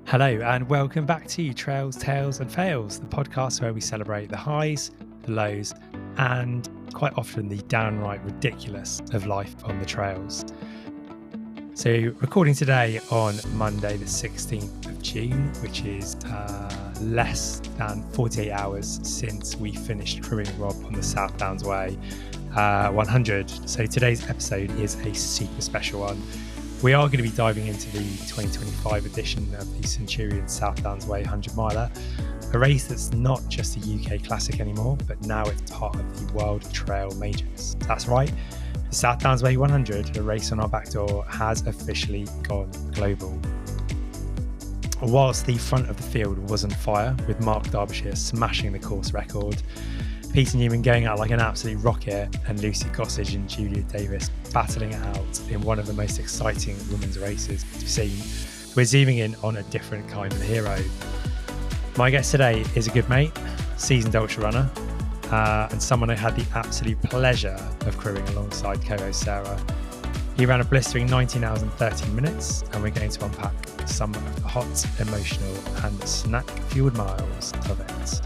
Hello and welcome back to Trails, Tales and Fails, the podcast where we celebrate the highs, the lows, and quite often the downright ridiculous of life on the trails. So recording today on Monday the 16th of June, which is less than 48 hours since we finished crewing Rob on the South Downs Way 100. So today's episode is a super special one. We are going to be diving into the 2025 edition of the Centurion South Downs Way 100 miler, a race that's not just a UK classic anymore, but now it's part of the World Trail Majors. That's right, the South Downs Way 100, a race on our back door, has officially gone global. Whilst the front of the field was on fire, with Mark Darbyshire smashing the course record, Peter Newman going out like an absolute rocket, and Lucy Gossage and Julia Davis battling it out in one of the most exciting women's races we've seen, we're zooming in on a different kind of hero. My guest today is a good mate, seasoned ultra runner, and someone I had the absolute pleasure of crewing alongside co-host Sarah. He ran a blistering 19 hours and 13 minutes, and we're going to unpack some of the hot, emotional and snack-fueled miles of it.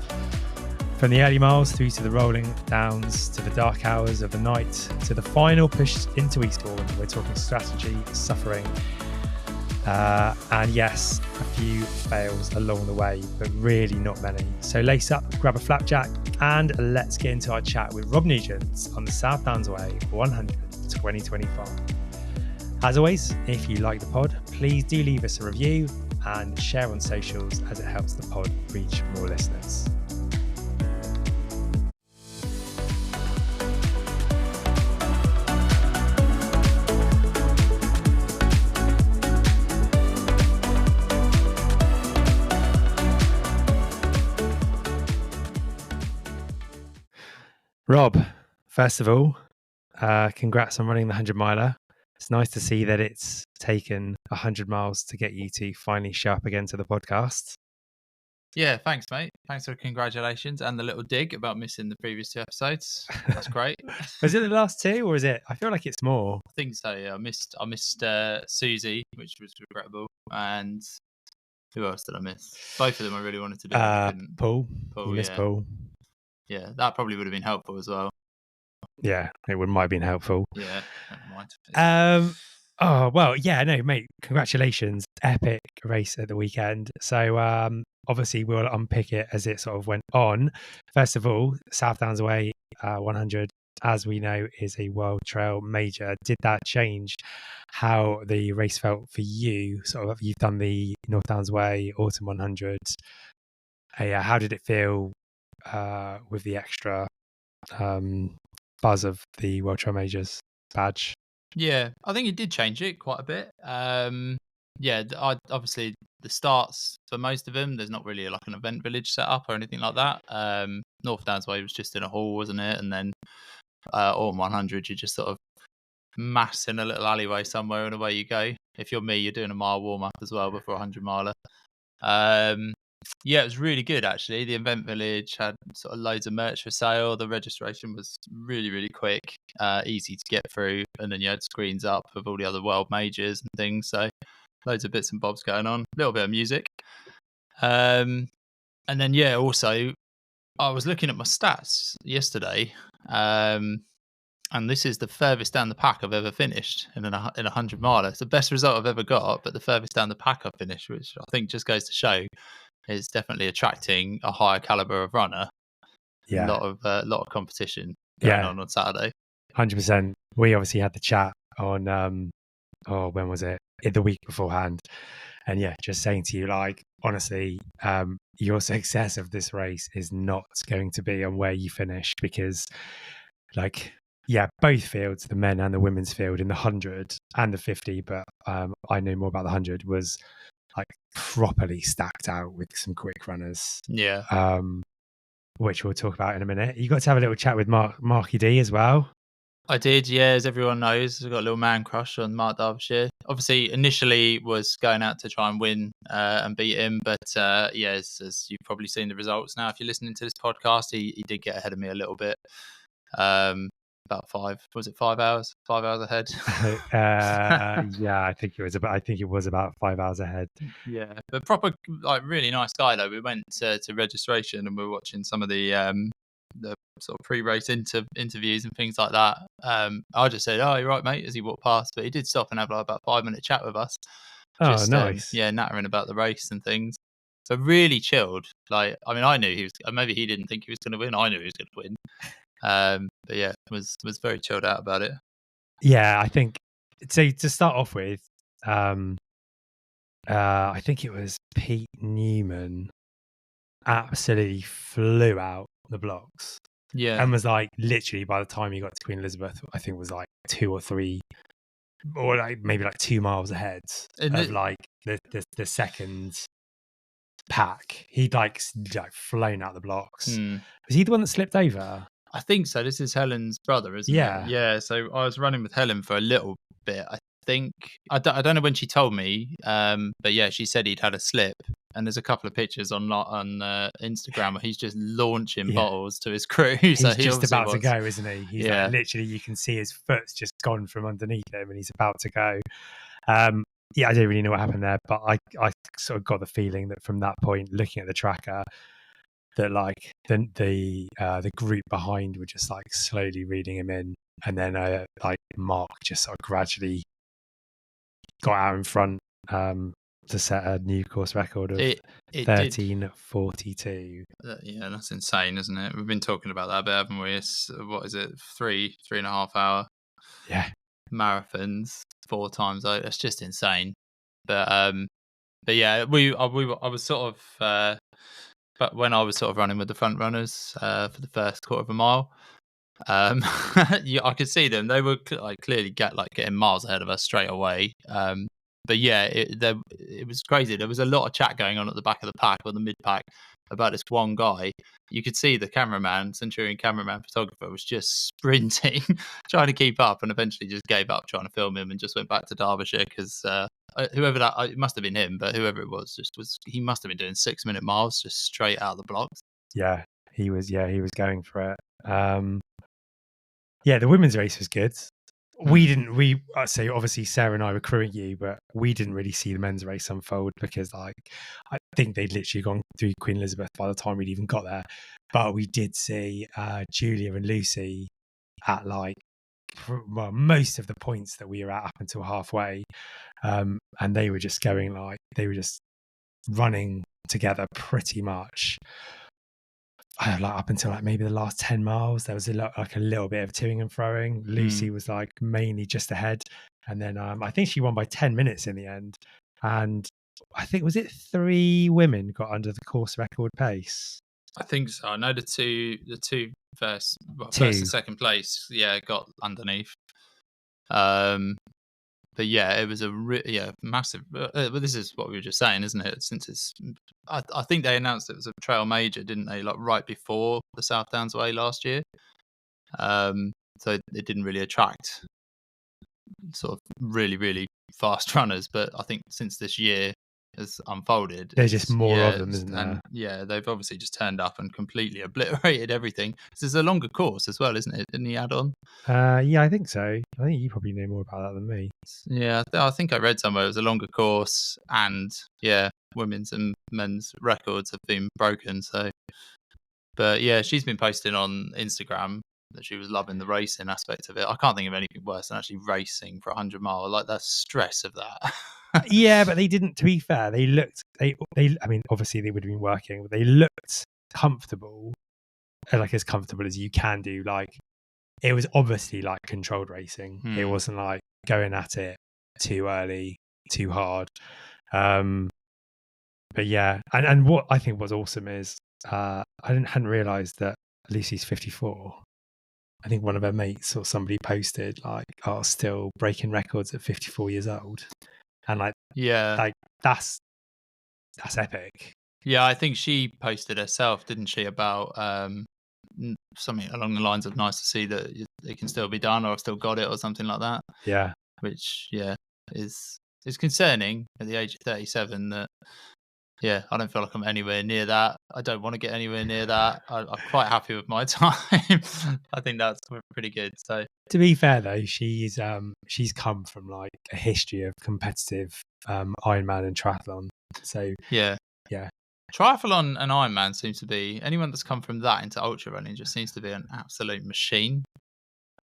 From the early miles through to the rolling downs, to the dark hours of the night, to the final push into Eastbourne, we're talking strategy, suffering, and yes, a few fails along the way, but really not many. So lace up, grab a flapjack, and let's get into our chat with Rob Nugent on the South Downs Way 100 2025. As always, if you like the pod, please do leave us a review and share on socials, as it helps the pod reach more listeners. Rob, first of all, congrats on running the 100 miler. It's nice to see that it's taken 100 miles to get you to finally show up again to the podcast. Yeah, thanks, mate. Thanks for the congratulations and the little dig about missing the previous two episodes. That's great. Was it the last two, or is it? I feel like it's more. I think so. Yeah, I missed Susie, which was regrettable, and who else did I miss? Both of them I really wanted to do. Paul. You missed Paul. Yeah, that probably would have been helpful as well. Yeah, it might have been helpful. Yeah, never mind. Oh, well, yeah, no, mate, congratulations. Epic race at the weekend. So obviously we'll unpick it as it sort of went on. First of all, South Downs Way 100, as we know, is a World Trail Major. Did that change how the race felt for you? Sort of, you've done the North Downs Way Autumn 100. How did it feel with the extra buzz of the World Trail Majors badge? Yeah, I think it did change it quite a bit. Obviously the starts for most of them, there's not really like an event village set up or anything like that. North Downs Way was just in a hall, wasn't it? And then Autumn 100, you just sort of mass in a little alleyway somewhere and away you go. If you're me, you're doing a mile warm up as well before a 100 miler. Yeah, it was really good actually. The event village had sort of loads of merch for sale. The registration was really, really quick, easy to get through, and then you had screens up of all the other world majors and things. So loads of bits and bobs going on. A little bit of music, and then also I was looking at my stats yesterday, and this is the furthest down the pack I've ever finished in a 100 miler. It's the best result I've ever got, but the furthest down the pack I've finished, which I think just goes to show is definitely attracting a higher caliber of runner. Yeah, a lot of competition going on Saturday. 100%. We obviously had the chat on when was it? In the week beforehand, and yeah, just saying to you, like, honestly, your success of this race is not going to be on where you finish, because like, yeah, both fields, the men and the women's field, in the 100 and the 50, but I know more about the 100, was like properly stacked out with some quick runners. Yeah. Which we'll talk about in a minute. You got to have a little chat with Marky D as well. I did, yeah. As everyone knows, I've got a little man crush on Mark Darbyshire. Obviously, initially was going out to try and win and beat him, but as you've probably seen the results now, if you're listening to this podcast, he did get ahead of me a little bit. about 5 hours? 5 hours ahead. Yeah, I think it was about 5 hours ahead. Yeah, but proper, like, really nice guy though. We went to registration and we were watching some of the sort of pre-race interviews and things like that. I just said, "Oh, you're right, mate," as he walked past, but he did stop and have like about 5 minute chat with us. Oh, Just nice. nattering about the race and things. So really chilled. Like, I mean, I knew he was. Maybe he didn't think he was going to win. I knew he was going to win. But yeah, was very chilled out about it. Yeah, I think so. To start off with, I think it was Pete Newman absolutely flew out the blocks Yeah, and was like literally by the time he got to Queen Elizabeth, I think was like 2 or 3 or like maybe like 2 miles ahead of like the second pack. He'd like flown out the blocks. Was he the one that slipped over? I think so. This is Helen's brother, isn't Yeah. it? Yeah. So I was running with Helen for a little bit. I think I don't know when she told me, but yeah, she said he'd had a slip. And there's a couple of pictures on Instagram where he's just launching bottles to his crew. He's so he just about to was. go, isn't he? He's like literally, you can see his foot's just gone from underneath him, and he's about to go. Yeah, I don't really know what happened there, but I sort of got the feeling that from that point, looking at the tracker, that like the group behind were just like slowly reading him in, and then like Mark just sort of gradually got out in front to set a new course record of 13:42. Yeah, that's insane, isn't it? We've been talking about that a bit, haven't we? It's, what is it, 3.5 hour marathons 4 times. That's just insane. But yeah, I was sort of but when I was sort of running with the front runners for the first quarter of a mile, I could see them. They were like clearly getting miles ahead of us straight away. But yeah, it was crazy. There was a lot of chat going on at the back of the pack or the mid pack about this one guy. You could see the cameraman, Centurion cameraman, photographer was just sprinting, trying to keep up, and eventually just gave up trying to film him and just went back to Derbyshire because whoever it must have been him, but whoever it was, he must have been doing 6 minute miles just straight out of the blocks. Yeah, he was going for it. Yeah, the women's race was good. So obviously Sarah and I were crewing you, but we didn't really see the men's race unfold because like I think they'd literally gone through Queen Elizabeth by the time we'd even got there. But we did see Julia and Lucy at like most of the points that we were at up until halfway, and they were just running together pretty much. Like up until like maybe the last 10 miles, there was a little bit of toing and throwing. Lucy was like mainly just ahead. And then I think she won by 10 minutes in the end. And I think, was it 3 women got under the course record pace? I think so. I know the two first and second place, got underneath. But yeah, it was a massive. But this is what we were just saying, isn't it? Since I think they announced it was a trail major, didn't they? Like right before the South Downs Way last year. So it didn't really attract sort of really, really fast runners. But I think since this year has unfolded, there's just more of them, isn't there? And yeah, they've obviously just turned up and completely obliterated everything. This is a longer course as well, isn't it? Didn't he add on? Yeah, I think so. I think you probably know more about that than me. Yeah, I think I read somewhere it was a longer course, and yeah, women's and men's records have been broken. So, but yeah, she's been posting on Instagram that she was loving the racing aspect of it. I can't think of anything worse than actually racing for 100 miles. Like the stress of that. Yeah, but they didn't. To be fair, they looked. I mean, obviously they would have been working, but they looked comfortable, like as comfortable as you can do. Like it was obviously like controlled racing. It wasn't like going at it too early, too hard. But yeah, and what I think was awesome is I hadn't realised that Lucy's 54. I think one of her mates or somebody posted like, "Oh, still breaking records at 54 years old," and like, yeah, like that's epic. Yeah, I think she posted herself, didn't she, about something along the lines of "nice to see that it can still be done," or "I've still got it," or something like that. Yeah, which is concerning at the age of 37 that Yeah, I don't feel like I'm anywhere near that. I don't want to get anywhere near that. I'm quite happy with my time. I think that's pretty good. So To be fair though, she's come from like a history of competitive Ironman and triathlon. So yeah, yeah. triathlon and Ironman seems to be anyone that's come from that into ultra running just seems to be an absolute machine.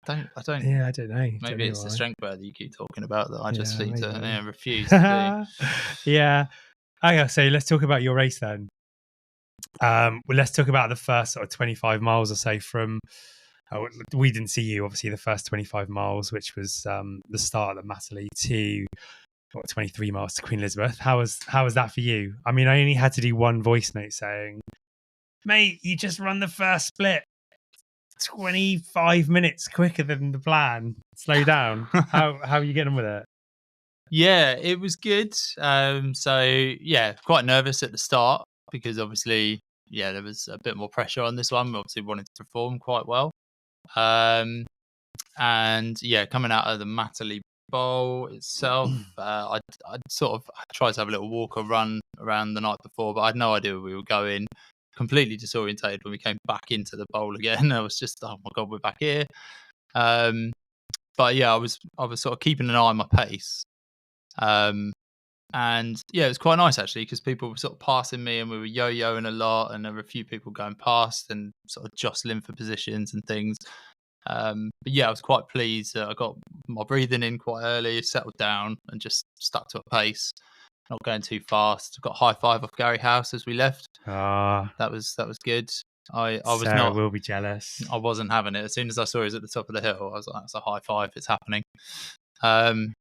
I don't. Yeah, I don't know. Don't Maybe know it's the why. strength that you keep talking about that I just Yeah, seem to maybe. refuse to do. Yeah. Okay, so let's talk about your race then. Well, let's talk about the first sort of 25 miles or so from. We didn't see you, obviously, the first 25 miles, which was the start at Matterley to 23 miles to Queen Elizabeth. How was that for you? I mean, I only had to do one voice note saying, "Mate, you just run the first split 25 minutes quicker than the plan. Slow down." How are you getting on with it? Yeah, it was good. So yeah, quite nervous at the start because obviously, yeah, there was a bit more pressure on this one. We obviously wanted to perform quite well. Um, and yeah, coming out of the Matterley Bowl itself, I sort of tried to have a little walk or run around the night before, but I had no idea where we were going. Completely disorientated when we came back into the bowl again. I was just, oh my god, we're back here. But yeah, I was sort of keeping an eye on my pace. And yeah, it was quite nice actually because people were sort of passing me and we were yo-yoing a lot, and there were a few people going past and sort of jostling for positions and things. But yeah, I was quite pleased that I got my breathing in quite early, settled down, and just stuck to a pace, not going too fast. Got a high five off Gary House as we left. That was good. I was Sarah not. will be jealous. I wasn't having it. As soon as I saw he was at the top of the hill, I was like, "That's a high five! It's happening." Um,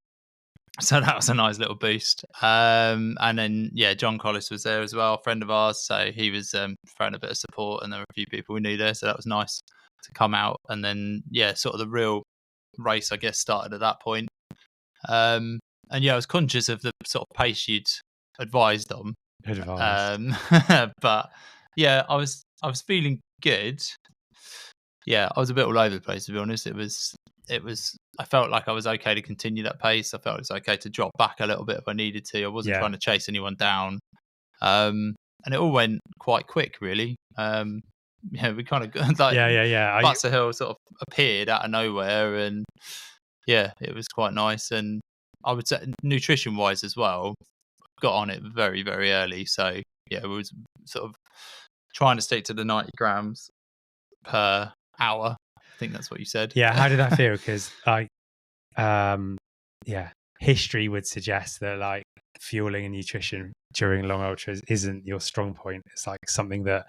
So that was a nice little boost. And then, yeah, John Collis was there as well, a friend of ours. So he was throwing a bit of support, and there were a few people we knew there. So that was nice to come out. And then, yeah, sort of the real race, I guess, started at that point. And yeah, I was conscious of the sort of pace you'd advised on. But yeah, I was feeling good. Yeah, I was a bit all over the place, to be honest. It was I felt like I was okay to continue that pace. I felt it was okay to drop back a little bit if I needed to. I wasn't trying to chase anyone down. And it all went quite quick, really. Yeah, we kind of like Butser Hill sort of appeared out of nowhere, and yeah, it was quite nice. And I would say nutrition wise as well, got on it very, very early. So yeah, we was sort of trying to stick to the 90 grams per hour. I think that's what you said. Yeah, how did that feel? Because history would suggest that like fueling and nutrition during long ultras isn't your strong point. It's like something that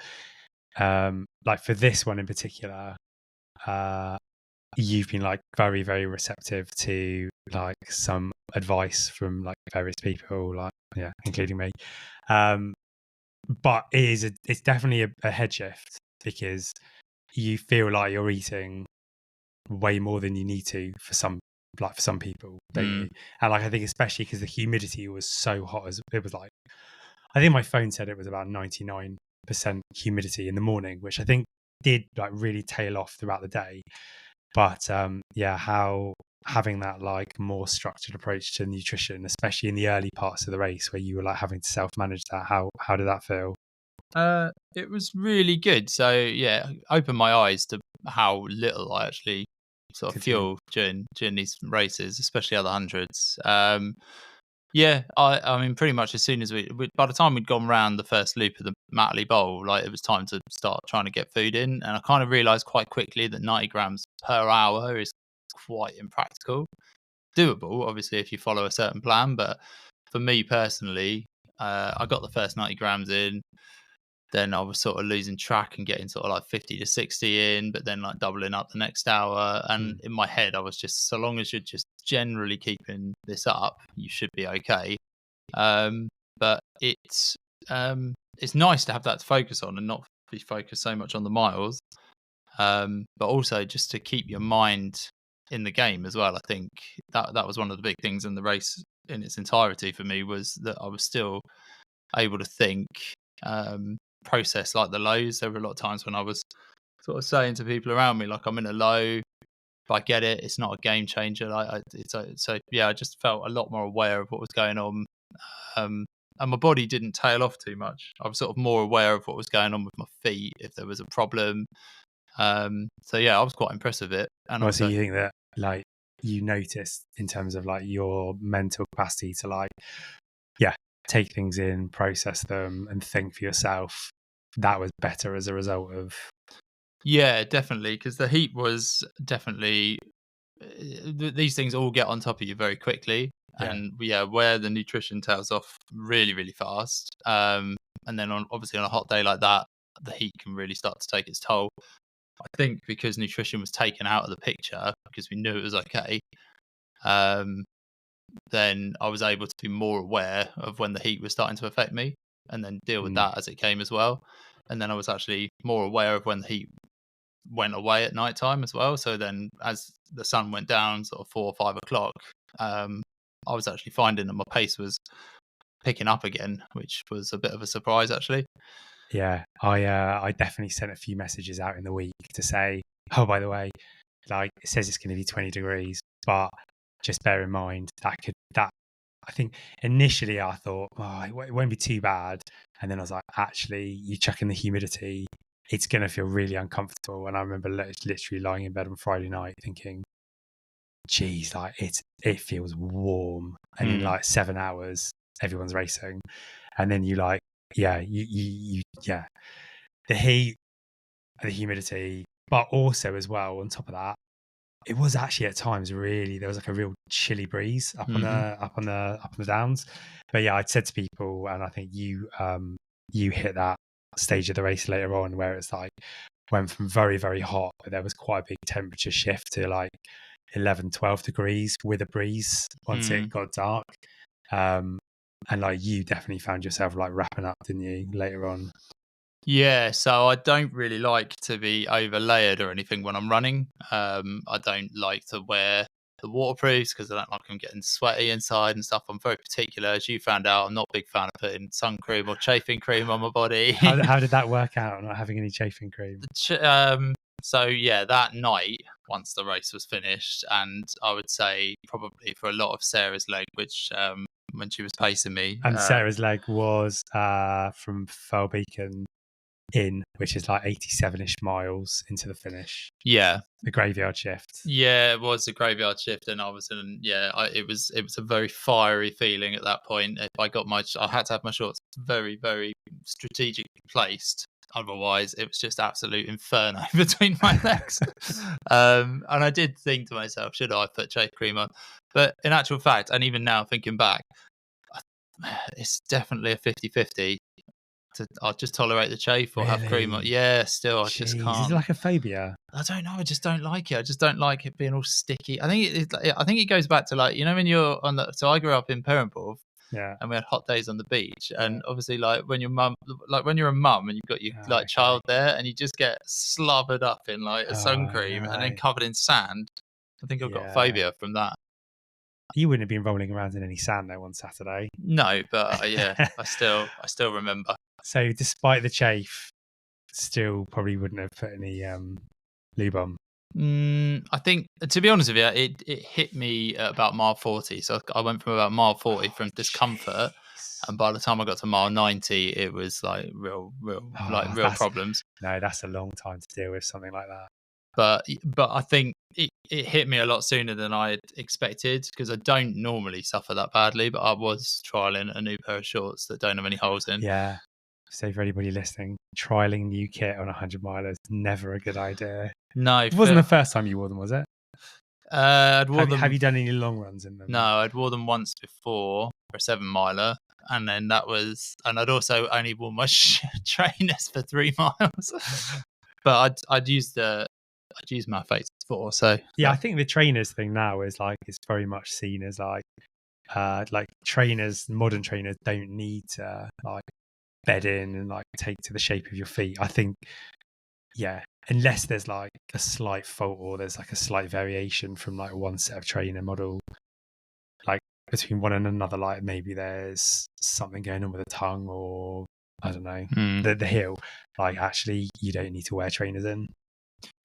like for this one in particular, you've been like very, very receptive to like some advice from like various people, like including me. But it's definitely a head shift because you feel like you're eating way more than you need to for some people, don't you? And like I think especially because the humidity was so hot, as it was like I think my phone said it was about 99% humidity in the morning, which I think did like really tail off throughout the day. But how having that like more structured approach to nutrition, especially in the early parts of the race where you were like having to self-manage that, how did that feel? It was really good. So yeah, opened my eyes to how little I actually sort of fuel during these races, especially other hundreds. Yeah, I mean, pretty much as soon as by the time we'd gone round the first loop of the Matterley Bowl, like it was time to start trying to get food in, and I kind of realised quite quickly that 90 grams per hour is quite impractical. Doable, obviously, if you follow a certain plan, but for me personally, I got the first 90 grams in. Then I was sort of losing track and getting sort of like 50 to 60 in, but then like doubling up the next hour. And in my head, I was just, so long as you're just generally keeping this up, you should be okay. But it's nice to have that to focus on and not be focused so much on the miles. But also just to keep your mind in the game as well. I think that was one of the big things in the race in its entirety for me, was that I was still able to think, process like the lows. There were a lot of times when I was sort of saying to people around me, like, I'm in a low, if I get it, it's not a game changer. So yeah, I just felt a lot more aware of what was going on. my body didn't tail off too much. I was sort of more aware of what was going on with my feet if there was a problem. So yeah, I was quite impressed with it. And Also, also, you think that like you noticed in terms of like your mental capacity to like, yeah, take things in, process them, and think for yourself. That was better as a result of. yeah, definitely, because the heat was definitely these things all get on top of you very quickly, Yeah. and yeah, where the nutrition tails off really, really fast. And then obviously on a hot day like that, the heat can really start to take its toll. I think because nutrition was taken out of the picture because we knew it was okay, um, then I was able to be more aware of when the heat was starting to affect me and then deal with that as it came as well. And then I was actually more aware of when the heat went away at night time as well. So then as the sun went down, sort of 4 or 5 o'clock, I was actually finding that my pace was picking up again, which was a bit of a surprise actually. Yeah, I definitely sent a few messages out in the week to say, oh, by the way, like it says it's going to be 20 degrees, but just bear in mind that I think initially I thought, oh, it won't be too bad, and then I was like, actually, you chuck in the humidity, it's going to feel really uncomfortable. And I remember literally lying in bed on Friday night thinking, geez, like it feels warm, and in like 7 hours everyone's racing, and then you like, yeah, yeah, the heat, the humidity, but also as well on top of that, it was actually at times really there was like a real chilly breeze up on the downs. But yeah, I'd said to people, and I think you hit that stage of the race later on where it's like went from very, very hot, but there was quite a big temperature shift to like 11, 12 degrees with a breeze once it got dark. And like you definitely found yourself like wrapping up, didn't you, later on? Yeah, so I don't really like to be over layered or anything when I'm running. I don't like to wear the waterproofs because I don't like them getting sweaty inside and stuff. I'm very particular, as you found out. I'm not a big fan of putting sun cream or chafing cream on my body. How did that work out, not having any chafing cream? So yeah, that night, once the race was finished, and I would say probably for a lot of Sarah's leg, which when she was pacing me, And Sarah's leg was from Fell Beacon in, which is like 87-ish miles into the finish. yeah, The graveyard shift. yeah, it was a graveyard shift, and I was in. Yeah, it was a very fiery feeling at that point. If I got I had to have my shorts very, very strategically placed. Otherwise, it was just absolute inferno between my legs. And I did think to myself, should I put chafe cream on? But in actual fact, and even now thinking back, it's definitely a 50-50. I'll just tolerate the chafe or have cream on. Really? Yeah, still, I just Jeez, can't. is it like a phobia? I don't know. I just don't like it. I just don't like it being all sticky. I think it goes back to like when you're on the. So I grew up in Perranporth, Yeah. and we had hot days on the beach, and obviously like when you're a mum and you've got your like child there, and you just get slobbered up in like a sun cream and then covered in sand. I think I've got a phobia from that. You wouldn't have been rolling around in any sand though on Saturday. No, but yeah, I still remember. So despite the chafe, still probably wouldn't have put any lube on. I think, to be honest with you, it hit me at about mile 40. So I went from about mile 40 from discomfort, and by the time I got to mile 90, it was like real problems. No, that's a long time to deal with something like that. But I think it hit me a lot sooner than I had expected because I don't normally suffer that badly. But I was trialing a new pair of shorts that don't have any holes in. Yeah. So for anybody listening, trialing new kit on 100 milers is never a good idea. No, it wasn't the first time you wore them, was it? I'd wore them. Have you done any long runs in them? No, I'd wore them once before for a 7-miler, and then that was, and I'd also only worn my trainers for 3 miles. But I'd used my Fates before, so yeah, I think the trainers thing now is like it's very much seen as like trainers, modern trainers don't need to like bed in and like take to the shape of your feet. I think, yeah, unless there's like a slight fault or there's like a slight variation from like one set of trainer model, like between one and another, like maybe there's something going on with the tongue or I don't know, the heel. Like actually, you don't need to wear trainers in.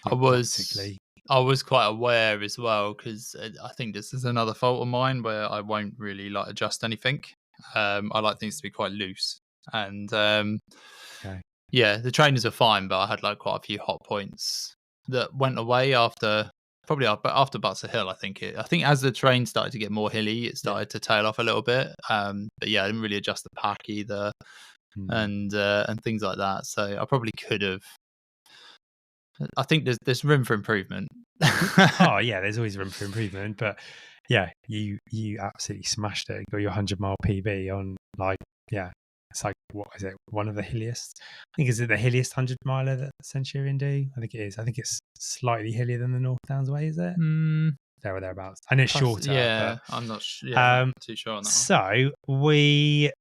I was quite aware as well because I think this is another fault of mine where I won't really like adjust anything. I like things to be quite loose, and Okay. yeah, the trainers are fine, but I had like quite a few hot points that went away after. Probably after Butts Hill, I think as the train started to get more hilly, it started to tail off a little bit. But yeah, I didn't really adjust the pack either, and things like that. So I probably could have. I think there's room for improvement. Oh yeah, there's always room for improvement, but yeah, you absolutely smashed it. Got your 100-mile PB on like, yeah, it's like, what is it? One of the hilliest. I think, is it the hilliest 100-miler that Centurion do? I think it is. I think it's slightly hillier than the North Downs Way, is it? There or thereabouts. And it's shorter. Yeah, but, I'm not. I'm not too sure on that one. So we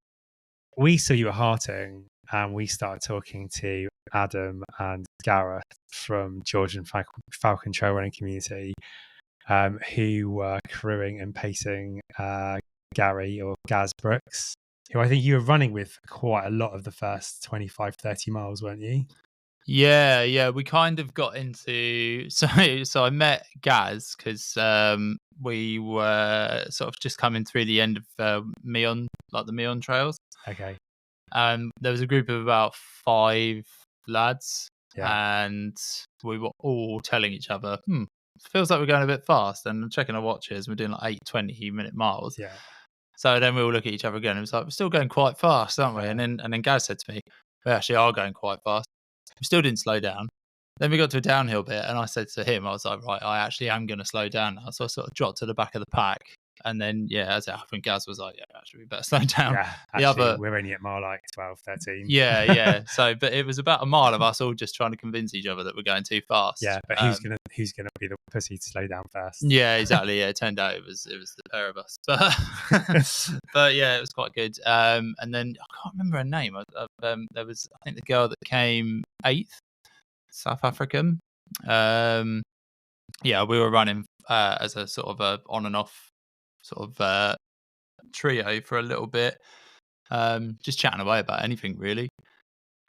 saw you at Harting, and we started talking to Adam and Gareth from Georgian Falcon Trail Running Community, who were crewing and pacing Gary or Gaz Brooks, who I think you were running with quite a lot of the first 25, 30 miles, weren't you? Yeah, we kind of got into so I met Gaz because we were sort of just coming through the end of Meon, like the Meon trails. Okay. There was a group of about 5 lads, Yeah. and we were all telling each other, feels like we're going a bit fast, and checking our watches, we're doing like 8 20-minute miles. Yeah. So then we all look at each other again, and it's like, we're still going quite fast, aren't we? And then Gaz said to me, we actually are going quite fast. We still didn't slow down. Then we got to a downhill bit, and I said to him, I was like, right, I actually am going to slow down now. So I sort of dropped to the back of the pack. And then, yeah, as it happened, Gaz was like, yeah, actually, we better slow down. Yeah, actually, we're only at mile like 12, 13. Yeah. So, but it was about a mile of us all just trying to convince each other that we're going too fast. Yeah, but who's gonna be the pussy to slow down first? Yeah, exactly. Yeah, it turned out it was the pair of us. But yeah, it was quite good. And then I can't remember her name. There was, I think, the girl that came 8th, South African. Yeah, we were running as a sort of a on and off sort of trio for a little bit, just chatting away about anything really.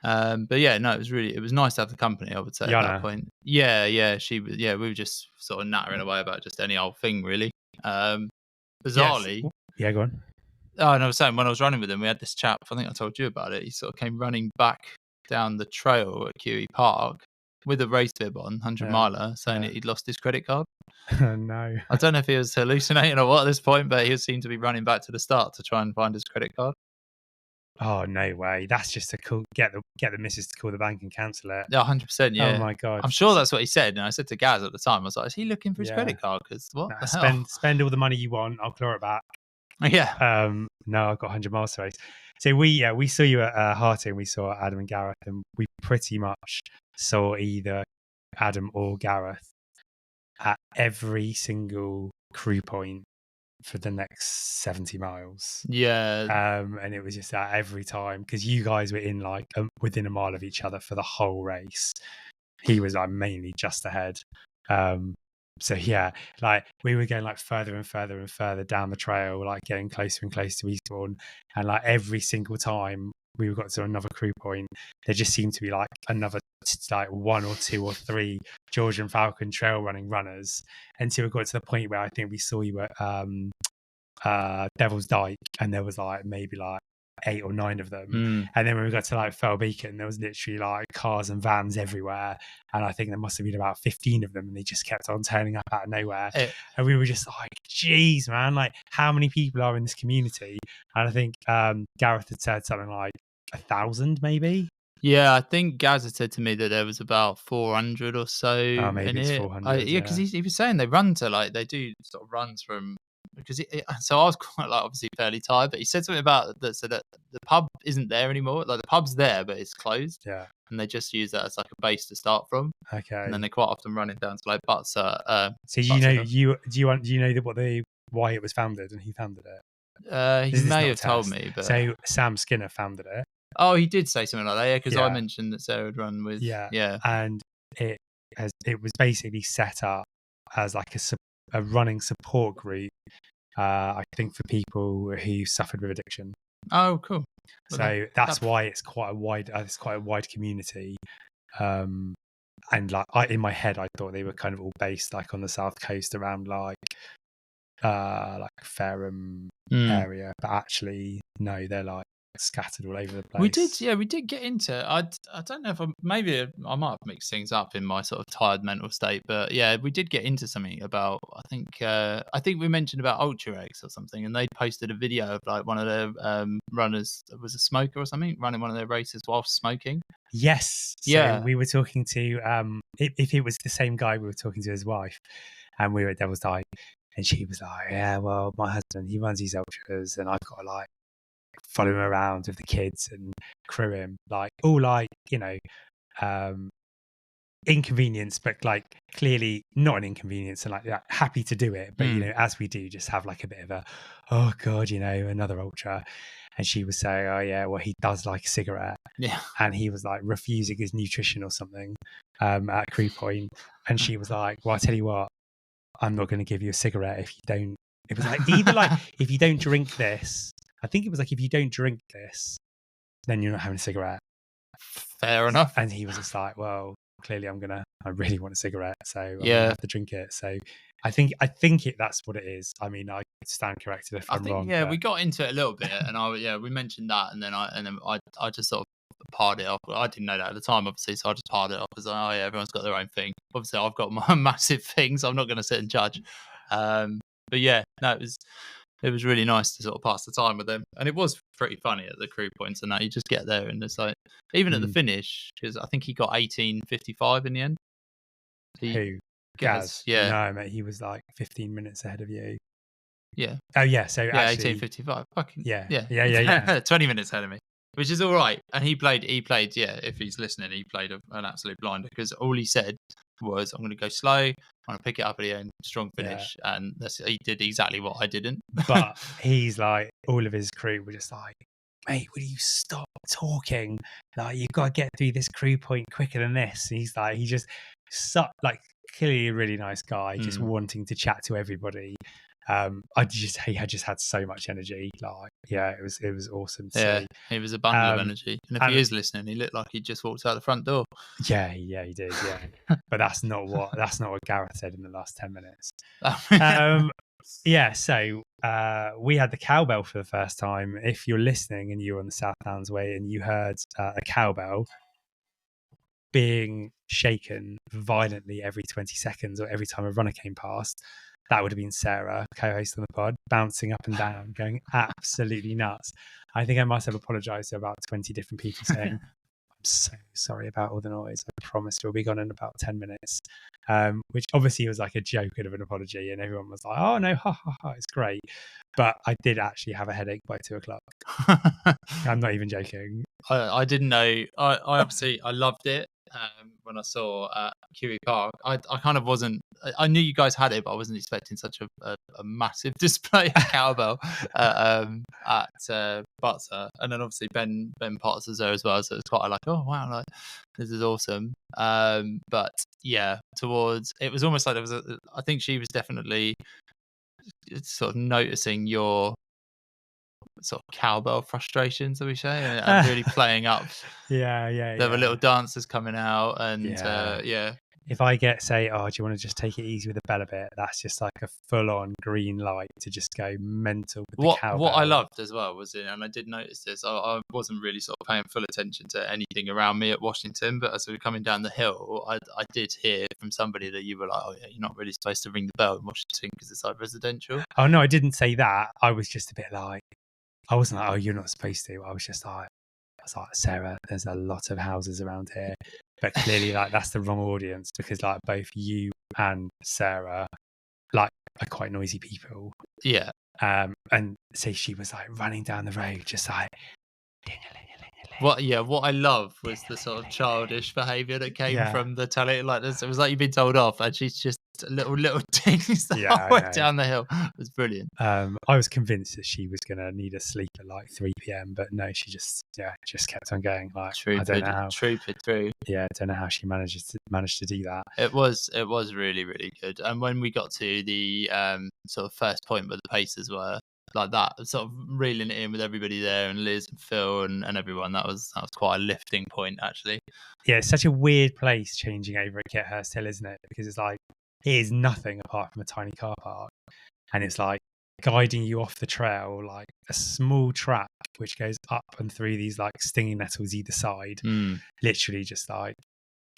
But yeah, no, it was nice to have the company, I would say, at that point. Yeah, we were just sort of nattering away about just any old thing really. Bizarrely. Yes. Yeah, go on. Oh, and I was saying, when I was running with him, we had this chap, I think I told you about it. He sort of came running back down the trail at QE Park with a race bib on, 100-miler, saying that he'd lost his credit card. No. I don't know if he was hallucinating or what at this point, but he seemed to be running back to the start to try and find his credit card. Oh, no way. That's just to get the missus to call the bank and cancel it. Yeah, 100%, yeah. Oh, my God. I'm sure that's what he said. And I said to Gaz at the time, I was like, is he looking for his credit card? Because what the hell? Spend all the money you want. I'll claw it back. Yeah. No, I've got 100 miles to race. So we saw you at Harting. We saw Adam and Gareth, and we pretty much saw either Adam or Gareth at every single crew point for the next 70 miles. Yeah. And it was just that every time, because you guys were in like within a mile of each other for the whole race. He was like mainly just ahead. So yeah, like we were going like further and further and further down the trail, like getting closer and closer to Eastbourne. And like every single time we got to another crew point, there just seemed to be like another like 1 or 2 or 3 Georgian Falcon trail running runners, until we got to the point where I think we saw you at Devil's Dyke, and there was like maybe like 8 or 9 of them. And then when we got to like Fell Beacon, there was literally like cars and vans everywhere, and I think there must have been about 15 of them, and they just kept on turning up out of nowhere. And we were just like, geez, man, like how many people are in this community? And I think Gareth had said something like 1,000 maybe. Yeah, I think Gaz had said to me that there was about 400 or so. Oh, maybe it's 400. Yeah, because he was saying they run to like, they do sort of runs from, because so I was quite like obviously fairly tired, but he said something about that, so that the pub isn't there anymore. Like the pub's there, but it's closed. Yeah, and they just use that as like a base to start from. Okay, and then they quite often run it down to like Butts. So do you know why it was founded and who founded it? He may have told me, but so Sam Skinner founded it. Oh, he did say something like that, yeah, because I mentioned that Sarah had run with, and it was basically set up as like a running support group, I think for people who suffered with addiction. Oh, cool. So that's why it's quite a wide community. And like in my head, I thought they were kind of all based like on the south coast around like like Fareham area, but actually no, they're like scattered all over the place. We did get into it. I don't know if maybe I might have mixed things up in my sort of tired mental state, but yeah, we did get into something about, I think we mentioned about Ultra X or something, and they posted a video of like one of their runners was a smoker or something running one of their races whilst smoking. Yes. So we were talking to if it was the same guy, we were talking to his wife, and we were at Devil's Dyke, and she was like, yeah, well, my husband, he runs these ultras, and I've got to like follow him around with the kids and crew him, like all like, you know, inconvenience, but like clearly not an inconvenience, and like happy to do it, but you know, as we do, just have like a bit of a, oh god, you know, another ultra. And she was saying, oh yeah, well, he does like a cigarette, and he was like refusing his nutrition or something at crew point, and she was like, well, I tell you what, I'm not going to give you a cigarette if you don't. It was like either like if you don't drink this, I think it was like if you don't drink this, then you're not having a cigarette. Fair enough. And he was just like, well, clearly I really want a cigarette, so I'm gonna have to drink it. So I think that's what it is. I mean, I stand corrected if I'm wrong. Yeah, but we got into it a little bit, and we mentioned that, and then I just sort of parred it off. I didn't know that at the time, obviously, so I just parred it off as oh yeah, everyone's got their own thing. Obviously, I've got my massive things. I'm not going to sit and judge. But yeah, no, it was really nice to sort of pass the time with them, and it was pretty funny at the crew points and that. You just get there, and it's like even at the finish, because I think he got 18:55 in the end. Who? Gaz? Yeah. No, mate, he was like 15 minutes ahead of you. Yeah. Oh yeah. So yeah, actually, 18:55. Fucking yeah. 20 minutes ahead of me, which is all right. And he played. Yeah, if he's listening, he played an absolute blinder, because all he said was, "I'm going to go slow. I'm going to pick it up at the end, strong finish," and he did exactly what I didn't. But he's like, all of his crew were just like, mate, will you stop talking? Like, you've got to get through this crew point quicker than this. And he's like, he just like clearly a really nice guy, just wanting to chat to everybody. He had just had so much energy. Like, yeah, it was awesome to see. He was a bundle of energy, and if he is listening, he looked like he just walked out the front door. Yeah, he did. Yeah, but that's not what Gareth said in the last 10 minutes. Yeah, so we had the cowbell for the first time. If you're listening and you're on the South Downs Way and you heard a cowbell being shaken violently every 20 seconds or every time a runner came past, that would have been Sarah, co-host on the pod, bouncing up and down, going absolutely nuts. I think I must have apologized to about 20 different people saying, I'm so sorry about all the noise. I promise we'll be gone in about 10 minutes. Which obviously was like a joke of an apology, and everyone was like, oh no, ha ha ha, it's great. But I did actually have a headache by 2:00. I'm not even joking. I didn't know. I loved it. When I saw QE Park, I kind of wasn't. I knew you guys had it, but I wasn't expecting such a massive display of cowbell at Butser. And then obviously Ben Potts was there as well, so it's quite like, oh wow, like this is awesome. But yeah, it was almost like there was I think she was definitely sort of noticing your sort of cowbell frustrations, we say, and really playing up. Yeah. There were little dancers coming out, and if I say, oh, do you want to just take it easy with the bell a bit, that's just like a full-on green light to just go mental with the cowbell. What I loved as well was, and I did notice this, I wasn't really sort of paying full attention to anything around me at Washington, but as we were coming down the hill, I did hear from somebody that you were like, oh yeah, you're not really supposed to ring the bell in Washington because it's like residential. Oh no, I didn't say that. I was just a bit like, I wasn't like, oh, you're not supposed to. I was like, Sarah, there's a lot of houses around here, but clearly like that's the wrong audience, because like both you and Sarah like are quite noisy people. Yeah. And so she was like running down the road, just like what I love was the sort of childish behaviour that came from the telly. Like this, it was like you've been told off, and she's just little dings that went down the hill. It was brilliant. I was convinced that she was going to need a sleep at like 3 p.m, but no, she just kept on going. Like, I don't know how. Trooped through. Yeah, I don't know how she managed to do that. It was really, really good. And when we got to the sort of first point where the paces were like that, sort of reeling it in with everybody there, and Liz and Phil and everyone, that was quite a lifting point actually. Yeah, it's such a weird place changing over at Kethurst Hill, isn't it? Because it's like, it is nothing apart from a tiny car park. and it's like guiding you off the trail, like a small track which goes up and through these like stinging nettles either side. Literally just like,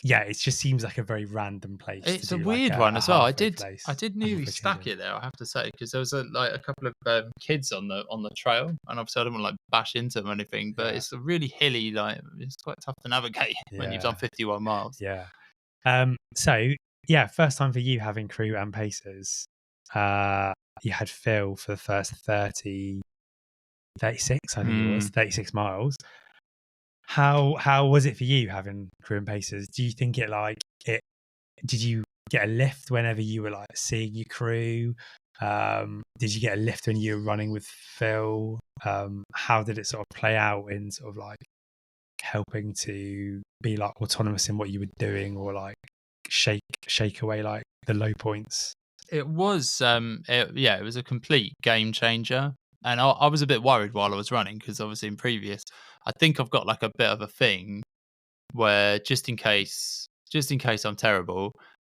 yeah, it just seems like a very random place to It's a do like weird one a as well. I halfway did place. nearly stack it there, I have to say, because there was a couple of kids on the trail, and obviously I didn't want to like bash into them or anything, but it's a really hilly, like it's quite tough to navigate when you've done 51 miles. Yeah. So yeah, first time for you having crew and pacers. You had Phil for the first 36, I think it was 36 miles. How was it for you having crew and pacers? Do you think did you get a lift whenever you were like seeing your crew? Did you get a lift when you were running with Phil? How did it sort of play out in sort of like helping to be like autonomous in what you were doing, or like shake away like the low points? It was it was a complete game changer, and I was a bit worried while I was running, because obviously in previous, I think I've got like a bit of a thing where just in case I'm terrible,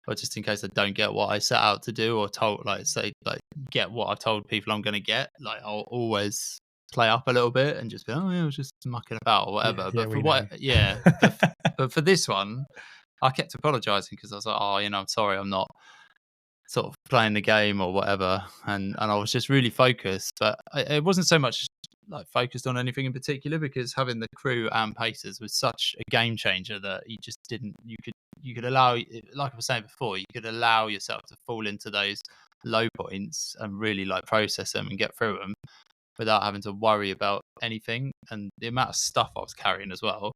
or just in case I don't get what I set out to do, or told, like, say, like, get what I've told people I'm going to get, like, I'll always play up a little bit and just be, oh yeah, I was just mucking about or whatever. But for but for this one, I kept apologizing, because I was like, oh, I'm sorry, I'm not sort of playing the game or whatever, and I was just really focused. But it wasn't so much like focused on anything in particular, because having the crew and pacers was such a game changer that you could allow, like I was saying before, you could allow yourself to fall into those low points and really like process them and get through them without having to worry about anything. And the amount of stuff I was carrying as well,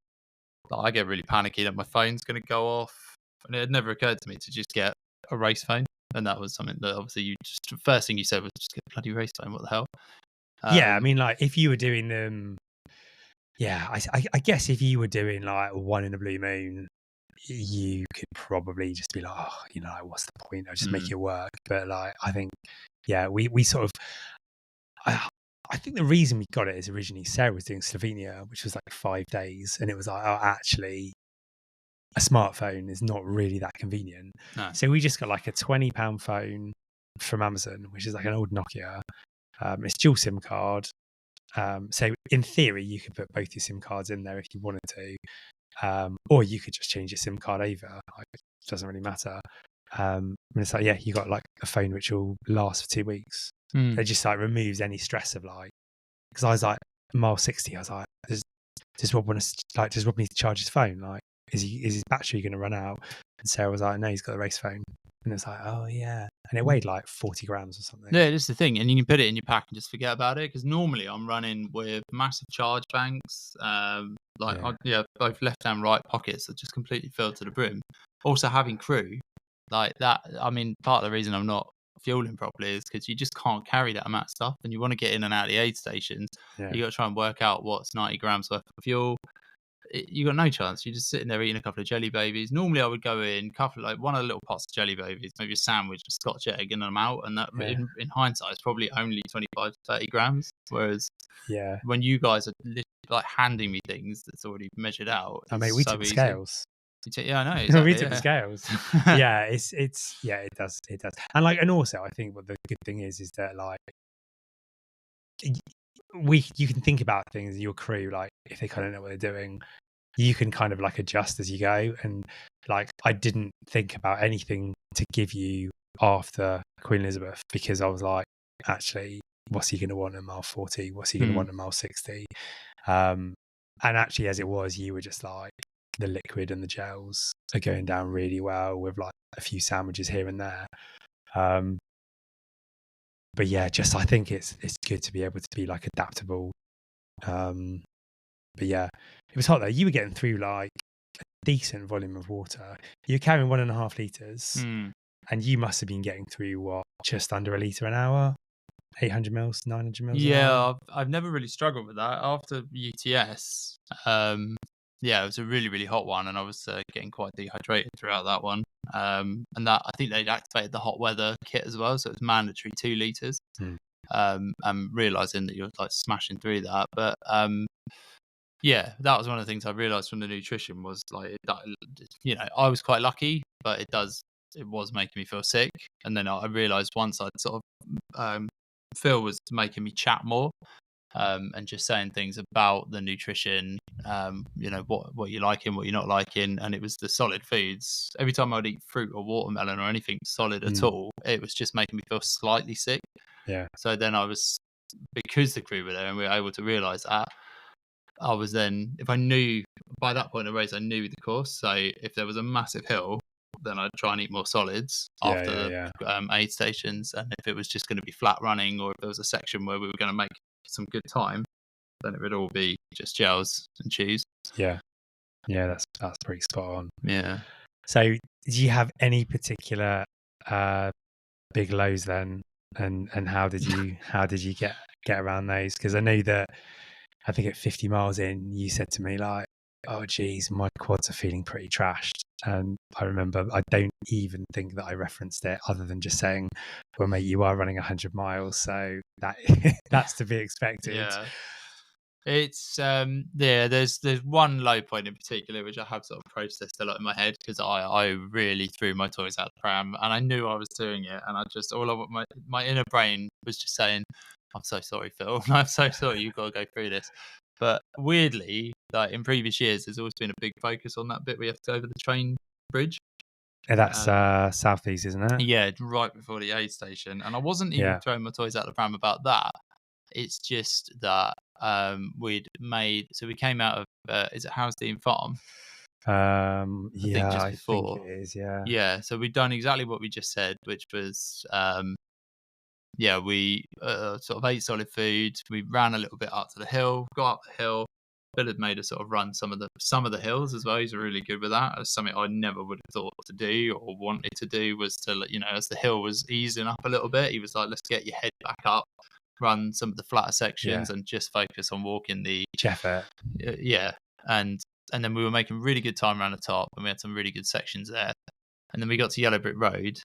like, I get really panicky that my phone's going to go off, and it had never occurred to me to just get a race phone. And that was something that obviously the first thing you said was just get a bloody race phone. What the hell? Yeah, I mean, like if you were doing them, I guess if you were doing like one in a blue moon, you could probably just be like, oh, like, what's the point? I'll just make it work. But like, I think, yeah, we sort of, I think the reason we got it is originally Sarah was doing Slovenia, which was like 5 days, and it was like, oh, actually, a smartphone is not really that convenient. No. So we just got like a £20 phone from Amazon, which is like an old Nokia. It's dual SIM card. So in theory, you could put both your SIM cards in there if you wanted to, or you could just change your SIM card over. Like, it doesn't really matter. And it's like, yeah, you got like a phone which will last for 2 weeks. It just like removes any stress of like, because I was like mile 60, I was like, does Rob need to charge his phone? Like, is his battery going to run out? And Sarah was like, no, he's got a race phone. And it's like, oh yeah, and it weighed like 40 grams or something. Yeah, that's the thing, and you can put it in your pack and just forget about it. Because normally I'm running with massive charge banks, both left and right pockets are just completely filled to the brim. Also, having crew like that, I mean, part of the reason I'm not fueling properly is because you just can't carry that amount of stuff, and you want to get in and out of the aid stations. You got to try and work out what's 90 grams worth of fuel. You got no chance. You're just sitting there eating a couple of jelly babies. Normally, I would go in one of the little pots of jelly babies, maybe a sandwich, a Scotch egg, and I'm out. And that, in hindsight, it's probably only 25 to 30 grams. Whereas, when you guys are like handing me things that's already measured out, I mean, we took the scales. Yeah, I know. Exactly, we took the scales. Yeah, it does. And like, and also, I think what the good thing is that like, you can think about things in your crew, like if they kind of know what they're doing, you can kind of like adjust as you go. And like, I didn't think about anything to give you after Queen Elizabeth, because I was like, actually, what's he going to want at mile 40? What's he going to want at mile 60? And actually, as it was, you were just like, the liquid and the gels are going down really well with like a few sandwiches here and there. But yeah, just I think it's good to be able to be like adaptable. But yeah, it was hot though. You were getting through like a decent volume of water. You're carrying 1.5 litres, and you must have been getting through just under a litre an hour, 800 mils, 900 mils an hour. I've never really struggled with that. After UTS, it was a really, really hot one, and I was getting quite dehydrated throughout that one. And that, I think they'd activated the hot weather kit as well, so it's mandatory 2 litres. And realising that you're like smashing through that. But that was one of the things I realised from the nutrition was like, I was quite lucky, but it does it was making me feel sick. And then I realised once I'd sort of Phil was making me chat more. And just saying things about the nutrition, what you're liking, what you're not liking, and it was the solid foods. Every time I'd eat fruit or watermelon or anything solid at all, it was just making me feel slightly sick. Yeah. So then because the crew were there and we were able to realise that, I was then, if I knew by that point of the race, I knew the course. So if there was a massive hill, then I'd try and eat more solids after the aid stations. And if it was just going to be flat running, or if there was a section where we were going to make some good time, then it would all be just gels and cheese. Yeah, that's pretty spot on. Yeah. So do you have any particular big lows then, and how did you get around those? Because I know that I think at 50 miles in, you said to me like, oh geez, my quads are feeling pretty trashed. And I remember, I don't even think that I referenced it other than just saying, well mate, you are running 100 miles, so that's to be expected. Yeah. It's there's one low point in particular which I have sort of processed a lot in my head, because I really threw my toys out the pram, and I knew I was doing it, and I just my inner brain was just saying, I'm so sorry, Phil. I'm so sorry you've got to go through this. But weirdly, like in previous years, there's always been a big focus on that bit where you have to go over the train bridge. That's Southeast, isn't it? Yeah, right before the aid station. And I wasn't even throwing my toys out the pram about that. It's just that we came out of is it Housdean Farm? I think just before. I think it is, yeah. Yeah, so we'd done exactly what we just said, which was we sort of ate solid food. We ran a little bit up to the hill, got up the hill. Bill had made us sort of run some of the hills as well. He's really good with that. It's something I never would have thought to do or wanted to do, was to, as the hill was easing up a little bit, he was like, let's get your head back up, run some of the flatter sections and just focus on walking the effort. And then we were making really good time around the top, and we had some really good sections there. And then we got to Yellow Brick Road,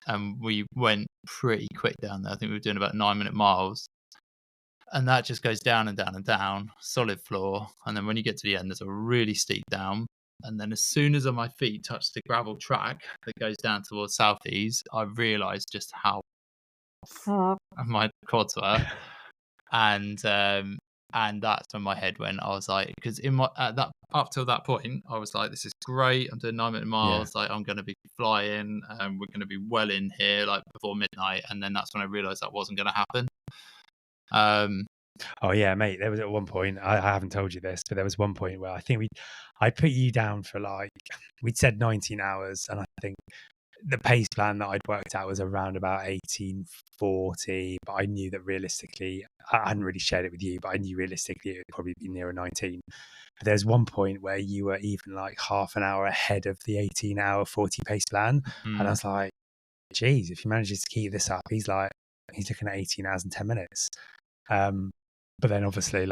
and we went pretty quick down there. I think we were doing about 9-minute miles. And that just goes down and down and down, solid floor. And then when you get to the end, there's a really steep down. And then as soon as my feet touch the gravel track that goes down towards Southeast, I realised just how my quads were. And that's when my head went. I was like, because up till that point, I was like, this is great. I'm doing 9-minute miles. Like, I'm going to be flying, and we're going to be well in here like before midnight. And then that's when I realised that wasn't going to happen. Oh yeah, mate, there was at one point, I haven't told you this, but there was one point where I think I put you down for we'd said 19 hours, and I think the pace plan that I'd worked out was around about 1840, but I knew that realistically, I hadn't really shared it with you, but I knew realistically it would probably be nearer 19. But there's one point where you were even like half an hour ahead of the 18-hour 40 pace plan. And I was like, geez, if he manages to keep this up, he's looking at 18 hours and 10 minutes. But then obviously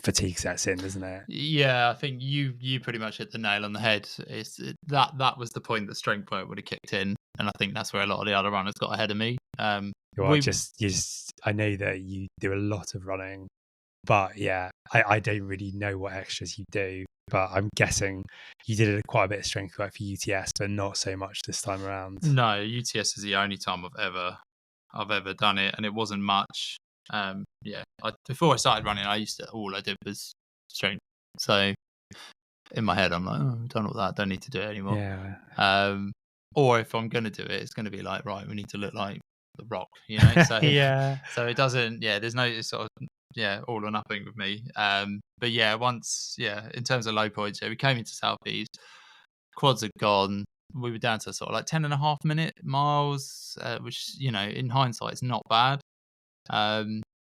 fatigue sets in, doesn't it? Yeah, I think you pretty much hit the nail on the head. That was the point that strength work would have kicked in, and I think that's where a lot of the other runners got ahead of me. I know that you do a lot of running, but I don't really know what extras you do, but I'm guessing you did quite a bit of strength work for UTS, but not so much this time around. No, UTS is the only time I've ever done it, and it wasn't much. Before I started running, all I did was strength. So in my head, I'm like, oh, I've done all that, don't need to do it anymore. Yeah. Or if I'm going to do it, it's going to be like, right, we need to look like The Rock, So So it doesn't. There's no sort of all or nothing with me. But once in terms of low points, we came into Southeast, quads are gone. We were down to sort of like 10.5-minute miles, which in hindsight is not bad.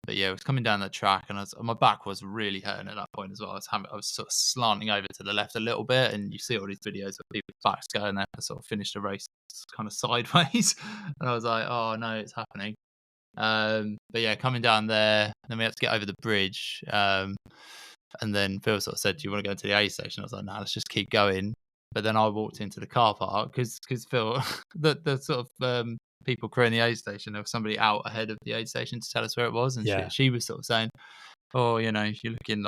But it was coming down the track, and my back was really hurting at that point as well. I was sort of slanting over to the left a little bit, and you see all these videos of people's backs going there to sort of finish the race kind of sideways, and I was like, oh no, it's happening. But coming down there, then we had to get over the bridge, and then Phil sort of said, do you want to go to the A station? I was like, no, let's just keep going. But then I walked into the car park because Phil, the sort of people crewing the aid station, there was somebody out ahead of the aid station to tell us where it was, and she was sort of saying, oh, you're looking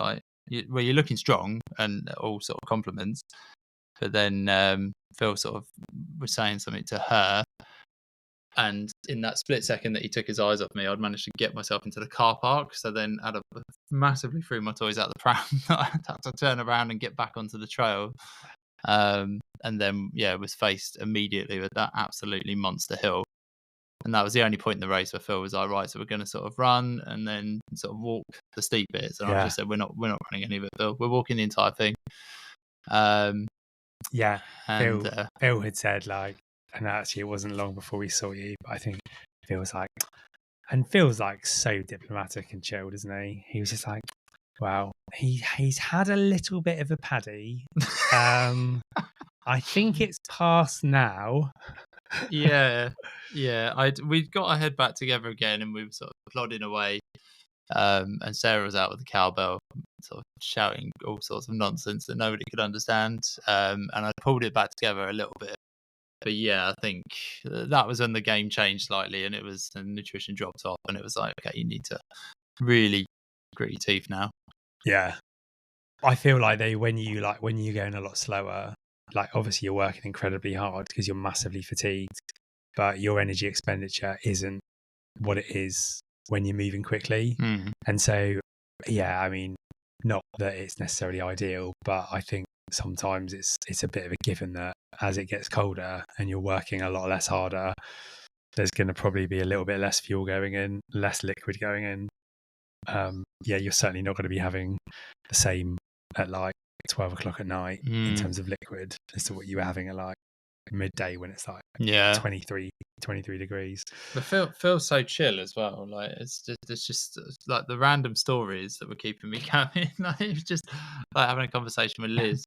you're looking strong, and all sort of compliments. But then Phil sort of was saying something to her, and in that split second that he took his eyes off me, I'd managed to get myself into the car park. So then I massively threw my toys out the pram. I had to turn around and get back onto the trail. And then, was faced immediately with that absolutely monster hill. And that was the only point in the race where Phil was like, right, so we're going to sort of run and then sort of walk the steep bits. And I just said, we're not running any of it, Phil. We're walking the entire thing. And Phil had said, like, and actually it wasn't long before we saw you, but I think Phil's like so diplomatic and chilled, isn't he? He was just like, well, he's had a little bit of a paddy. I think it's past now. Yeah. We'd got our head back together again, and we were sort of plodding away. And Sarah was out with the cowbell, sort of shouting all sorts of nonsense that nobody could understand. And I pulled it back together a little bit. But I think that was when the game changed slightly, and it was the nutrition dropped off, and it was like, okay, you need to really grit your teeth now. Yeah, I feel like when you're going a lot slower, like obviously you're working incredibly hard because you're massively fatigued, but your energy expenditure isn't what it is when you're moving quickly. And so, I mean, not that it's necessarily ideal, but I think sometimes it's a bit of a given that as it gets colder and you're working a lot less harder, there's going to probably be a little bit less fuel going in, less liquid going in. You're certainly not going to be having the same at like 12 o'clock at night in terms of liquid as to what you were having at like midday when it's like 23 degrees. But feels so chill as well. Like it's just like the random stories that were keeping me going. Like it was just like having a conversation with Liz,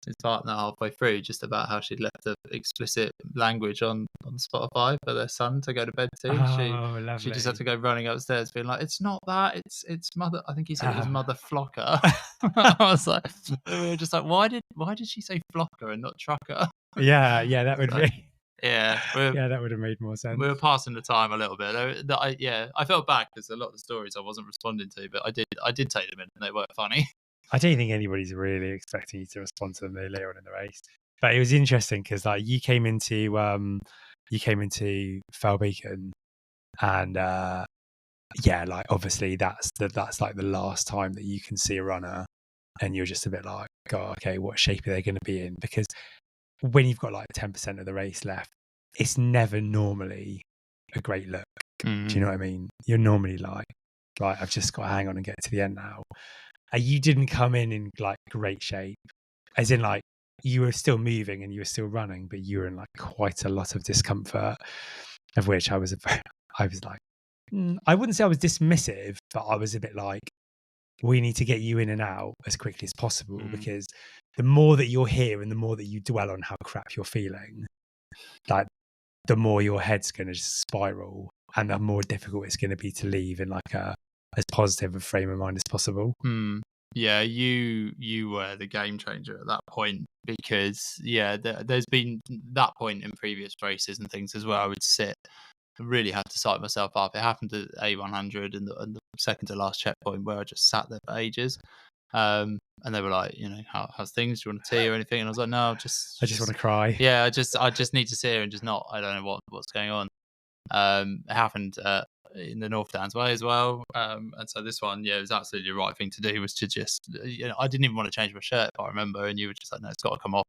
his partner, halfway through, just about how she'd left the explicit language on Spotify for their son to go to bed to. Lovely. She just had to go running upstairs, being like, "It's not that. It's mother." I think he said it was Mother Flocker. I was like, we were just like, why did she say Flocker and not Trucker? Yeah, that would be. Yeah, that would have made more sense. We were passing the time a little bit. I felt bad because a lot of the stories I wasn't responding to, but I did take them in and they weren't funny. I don't think anybody's really expecting you to respond to them later on in the race. But it was interesting because like you came into Fell Beacon, and like obviously that's like the last time that you can see a runner, and you're just a bit like, God, okay, what shape are they going to be in? Because when you've got like 10% of the race left, it's never normally a great look. Do you know what I mean? You're normally like, right, I've just got to hang on and get to the end now. And you didn't come in like great shape, as in like you were still moving and you were still running, but you were in like quite a lot of discomfort, of which I was like, I wouldn't say I was dismissive, but I was a bit like, we need to get you in and out as quickly as possible, because the more that you're here and the more that you dwell on how crap you're feeling, like the more your head's going to just spiral, and the more difficult it's going to be to leave in like as positive a frame of mind as possible. Yeah, you were the game changer at that point, because there's been that point in previous races and things as well. I would sit, really had to psych myself up. It happened at A100 and the second to last checkpoint, where I just sat there for ages. And they were like, how's things? Do you want a tea or anything? And I was like, no, I just want to cry. Yeah, I just need to sit here and just not. I don't know what's going on. It happened in the North Downs way as well. And so this one, it was absolutely the right thing to do, was to just, I didn't even want to change my shirt, if I remember. And you were just like, no, it's got to come off.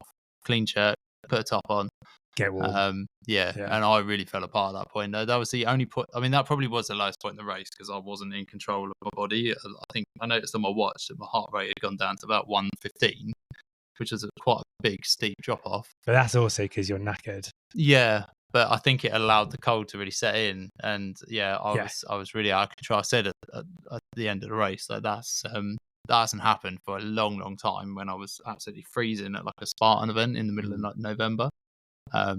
Clean shirt, put a top on. Get warm. And I really fell apart at that point. That was the only point. I mean, that probably was the lowest point in the race, because I wasn't in control of my body. I think I noticed on my watch that my heart rate had gone down to about 115, which is quite a big, steep drop off. But that's also because you're knackered. Yeah, but I think it allowed the cold to really set in, and I was really out of control. I said at the end of the race, like that hasn't happened for a long, long time, when I was absolutely freezing at like a Spartan event in the middle of like November. I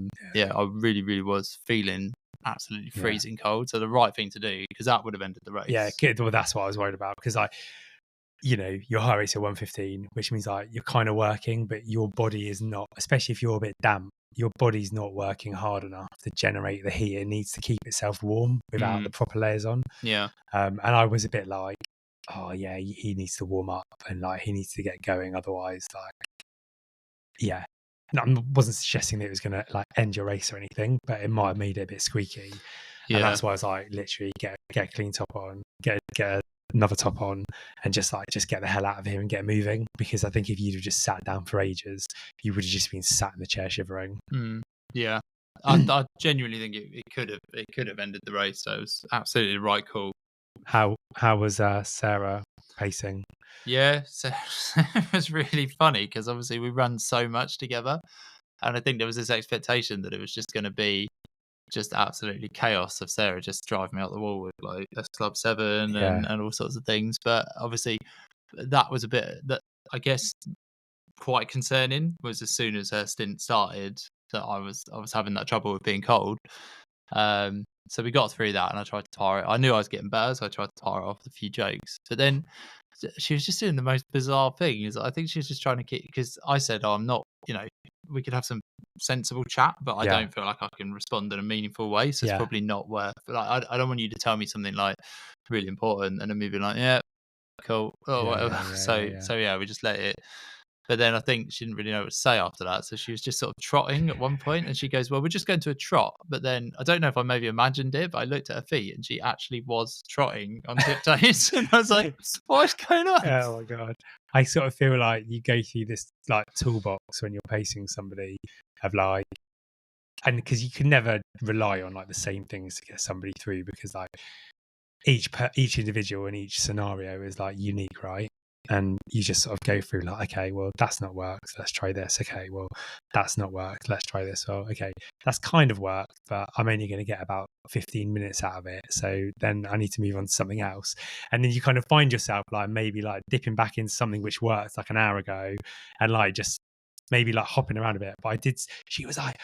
really, really was feeling absolutely freezing cold. So the right thing to do, because that would have ended the race. Yeah, well, that's what I was worried about, because your heart rate's at 115, which means like you're kind of working, but your body is not, especially if you're a bit damp, your body's not working hard enough to generate the heat it needs to keep itself warm without the proper layers on. Yeah. And I was a bit like, oh yeah, he needs to warm up, and like he needs to get going, otherwise like And I wasn't suggesting that it was going to like end your race or anything, but it might have made it a bit squeaky. And that's why I was like, literally get a clean top on, get another top on, and just get the hell out of here and get moving. Because I think if you'd have just sat down for ages, you would have just been sat in the chair shivering. Yeah, I genuinely think it could have ended the race. So it was absolutely the right call. How was Sarah pacing? Yeah, so it was really funny because obviously we run so much together, and I think there was this expectation that it was just going to be just absolutely chaos of Sarah just driving me out the wall with like S Club 7 and all sorts of things. But obviously that was a bit that I guess quite concerning was as soon as her stint started that I was having that trouble with being cold. So we got through that and I tried to tire it. I knew I was getting better, so I tried to tire off with a few jokes. But then she was just doing the most bizarre thing. Is I think she was just trying to keep, because I said, "Oh, I'm not, we could have some sensible chat, but I don't feel like I can respond in a meaningful way, so it's probably not worth." But like, I don't want you to tell me something like really important and then me being like, "Yeah, cool," or whatever. So we just let it. But then I think she didn't really know what to say after that. So she was just sort of trotting at one point and she goes, "Well, we're just going to a trot." But then I don't know if I maybe imagined it, but I looked at her feet and she actually was trotting on tiptoes. And I was like, "What's going on?" Oh my God. I sort of feel like you go through this like toolbox when you're pacing somebody of like, and because you can never rely on like the same things to get somebody through, because like each individual in each scenario is like unique, right? And you just sort of go through like, okay, well, that's not worked, let's try this. Okay, well, that's not worked, let's try this. Well, okay, that's kind of worked, but I'm only going to get about 15 minutes out of it, so then I need to move on to something else. And then you kind of find yourself like maybe like dipping back into something which worked like an hour ago, and like just maybe like hopping around a bit. But she was like,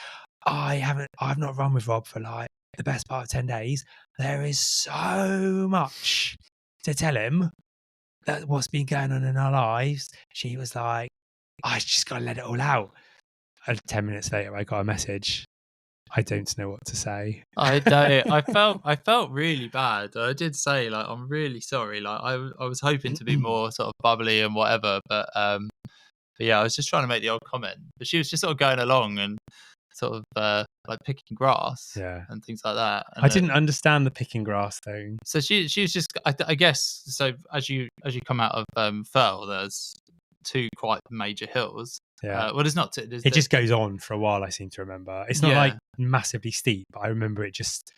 I've not run with Rob for like the best part of 10 days. There is so much to tell him that what's been going on in our lives. She was like, I just got to let it all out. And 10 minutes later, I got a message. I don't know what to say. I don't. I felt really bad. I did say like, I'm really sorry. Like I was hoping to be more sort of bubbly and whatever, but yeah, I was just trying to make the odd comment. But she was just sort of going along and sort of like picking grass and things like that. And I didn't understand the picking grass thing. So she was just, I guess, so as you come out of Firle, there's two quite major hills. Well, there's not two. It just goes on for a while, I seem to remember. It's not like massively steep, but I remember it just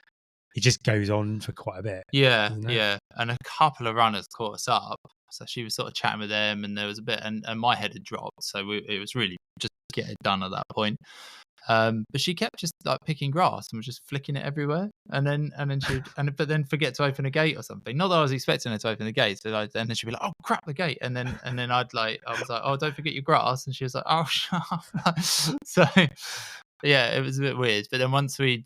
goes on for quite a bit. Yeah. And a couple of runners caught us up. So she was sort of chatting with them and there was a bit, and my head had dropped. So it was really just get it done at that point. But she kept just like picking grass and was just flicking it everywhere, and then but then forget to open a gate or something. Not that I was expecting her to open the gate, and then she'd be like, "Oh crap, the gate!" And then I was like, "Oh, don't forget your grass," and she was like, "Oh, shut up." So yeah, it was a bit weird. But then once we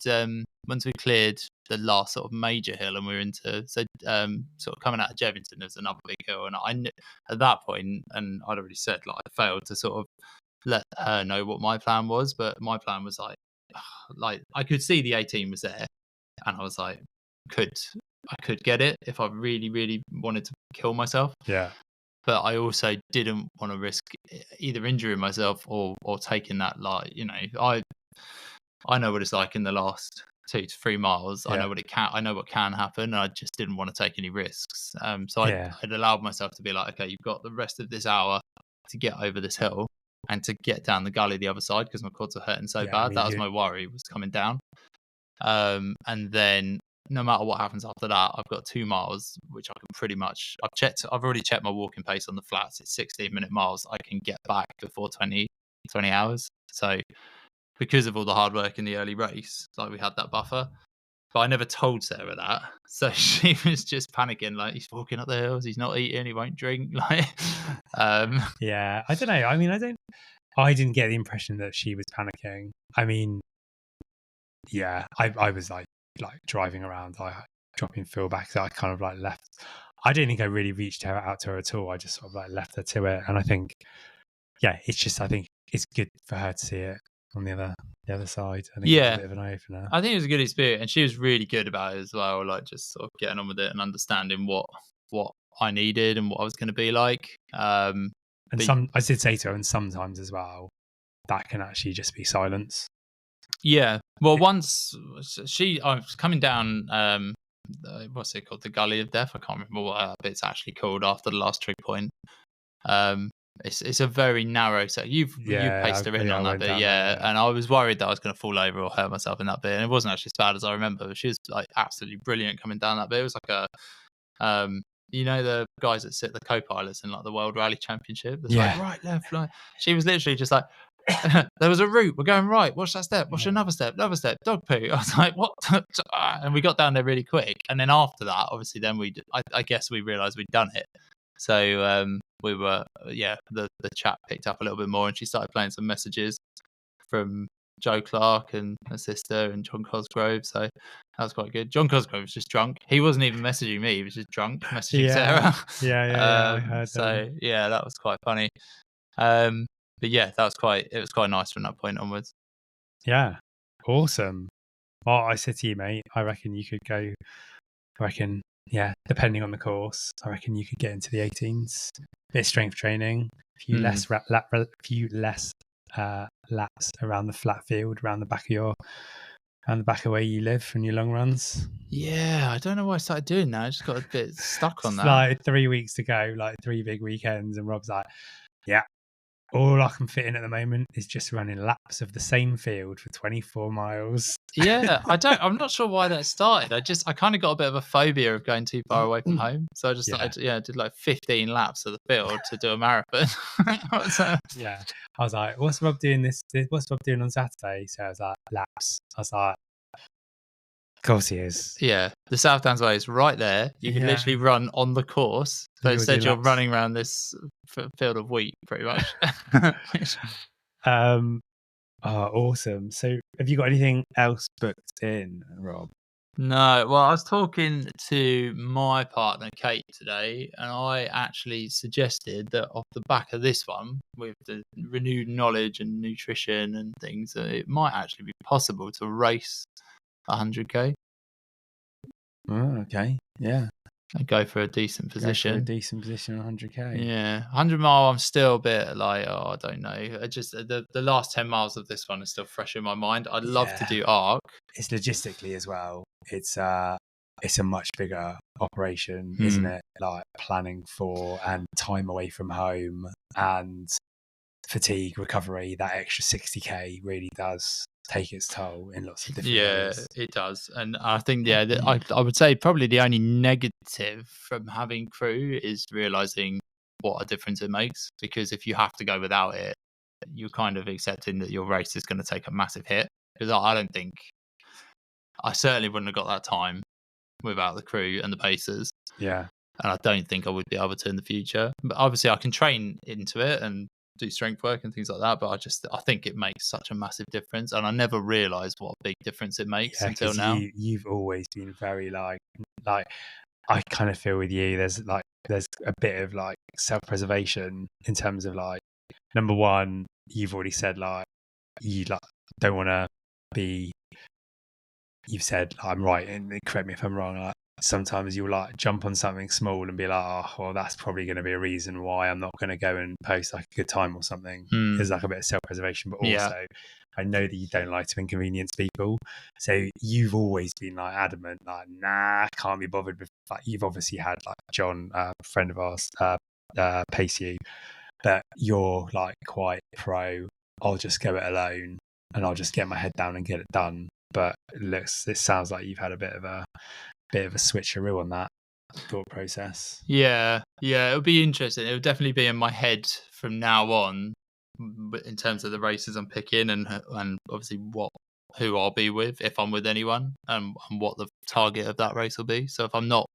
cleared the last sort of major hill and we were into sort of coming out of Jevington, there's another big hill, and I knew at that point, and I'd already said like I failed to sort of let her know what my plan was, but my plan was like I could see the 18 was there, and I was like, I could get it if I really, really wanted to kill myself. Yeah. But I also didn't want to risk either injuring myself or taking that, like, I know what it's like in the last 2 to 3 miles. I know what can happen, and I just didn't want to take any risks. So I'd allowed myself to be like, okay, you've got the rest of this hour to get over this hill and to get down the gully the other side, because my quads were hurting so bad. That was my worry, was coming down. And then no matter what happens after that, I've got 2 miles, which I can pretty much, I've already checked my walking pace on the flats. It's 16-minute miles. I can get back before 20 hours. So because of all the hard work in the early race, like we had that buffer. But I never told Sarah that. So she was just panicking, like, he's walking up the hills, he's not eating, he won't drink. Like, yeah, I don't know. I mean, I didn't get the impression that she was panicking. I mean, yeah, I was like driving around, like dropping Phil back. So I kind of like left. I don't think I really reached out to her at all. I just sort of like left her to it. And I think, I think it's good for her to see it on the other side. I think it's a bit of an eye-opener. I think it was a good experience, and she was really good about it as well, like just sort of getting on with it and understanding what I needed and what I was going to be like. And I did say to her, and sometimes as well, that can actually just be silence. Yeah. Well, once I was coming down, what's it called? The Gully of Death. I can't remember what it's actually called after the last trig point. It's a very narrow set. You paced her in on that bit, and I was worried that I was going to fall over or hurt myself in that bit, and it wasn't actually as bad as I remember. But she was like absolutely brilliant coming down that bit. It was like the guys that sit the co-pilots in like the World Rally Championship. It's like right, left, right. She was literally just like, there was a route. We're going right. Watch that step. Watch another step. Dog poo. I was like, what? And we got down there really quick. And then after that, obviously, then I guess we realised we'd done it. So we were, the chat picked up a little bit more, and she started playing some messages from Joe Clark and her sister and John Cosgrove. So that was quite good. John Cosgrove was just drunk. He wasn't even messaging me. He was just drunk messaging Sarah. I heard so that was quite funny. But yeah, it was quite nice from that point onwards. Yeah, awesome. Well, I said to you, mate, I reckon you could go. Depending on the course, I reckon you could get into the 18s. Bit of strength training, a few less laps around the flat field, around the back of where you live from your long runs. Yeah, I don't know why I started doing that. I just got a bit stuck on that. Like 3 weeks to go, like 3 big weekends, and Rob's like, yeah, all I can fit in at the moment is just running laps of the same field for 24 miles. Yeah, I'm not sure why that started. I kind of got a bit of a phobia of going too far away from home. So I just did like 15 laps of the field to do a marathon. Yeah. I was like, what's Rob doing on Saturday? So I was like, laps. I was like, of course he is. Yeah, the South Downs Way is right there. You can literally run on the course, but instead you're running around this field of wheat, pretty much. Awesome. So have you got anything else booked in, Rob? No. Well, I was talking to my partner, Kate, today, and I actually suggested that off the back of this one, with the renewed knowledge and nutrition and things, it might actually be possible to race 100k. Oh, okay. Yeah. And go for a decent position. On 100k. Yeah, 100 mile. I'm still a bit like, I don't know. I just the last 10 miles of this one is still fresh in my mind. I'd love to do ARC. It's logistically as well. It's a much bigger operation, isn't it? Like planning for and time away from home and fatigue recovery. That extra 60k really does take its toll in lots of different ways. It does. And I think I would say probably the only negative from having crew is realizing what a difference it makes, because if you have to go without it, you're kind of accepting that your race is going to take a massive hit, because I certainly wouldn't have got that time without the crew and the pacers, and I don't think I would be able to in the future. But obviously I can train into it and do strength work and things like that, but I think it makes such a massive difference, and I never realized what a big difference it makes until now. You've always been very like I kind of feel with you, there's a bit of like self-preservation in terms of like, number one, you've already said like you like don't want to be, you've said I'm right, and correct me if I'm wrong, like sometimes you'll like jump on something small and be like, oh well, that's probably going to be a reason why I'm not going to go and post like a good time or something. There's like a bit of self-preservation, but also I know that you don't like to inconvenience people, so you've always been like adamant, like nah, can't be bothered with, like, you've obviously had like John, a friend of ours, pace you, but you're like quite pro, I'll just go it alone and I'll just get my head down and get it done. But it sounds like you've had a bit of a switcheroo on that thought process. Yeah, it would be interesting. It would definitely be in my head from now on, in terms of the races I'm picking, and obviously who I'll be with, if I'm with anyone, and what the target of that race will be. So if I'm not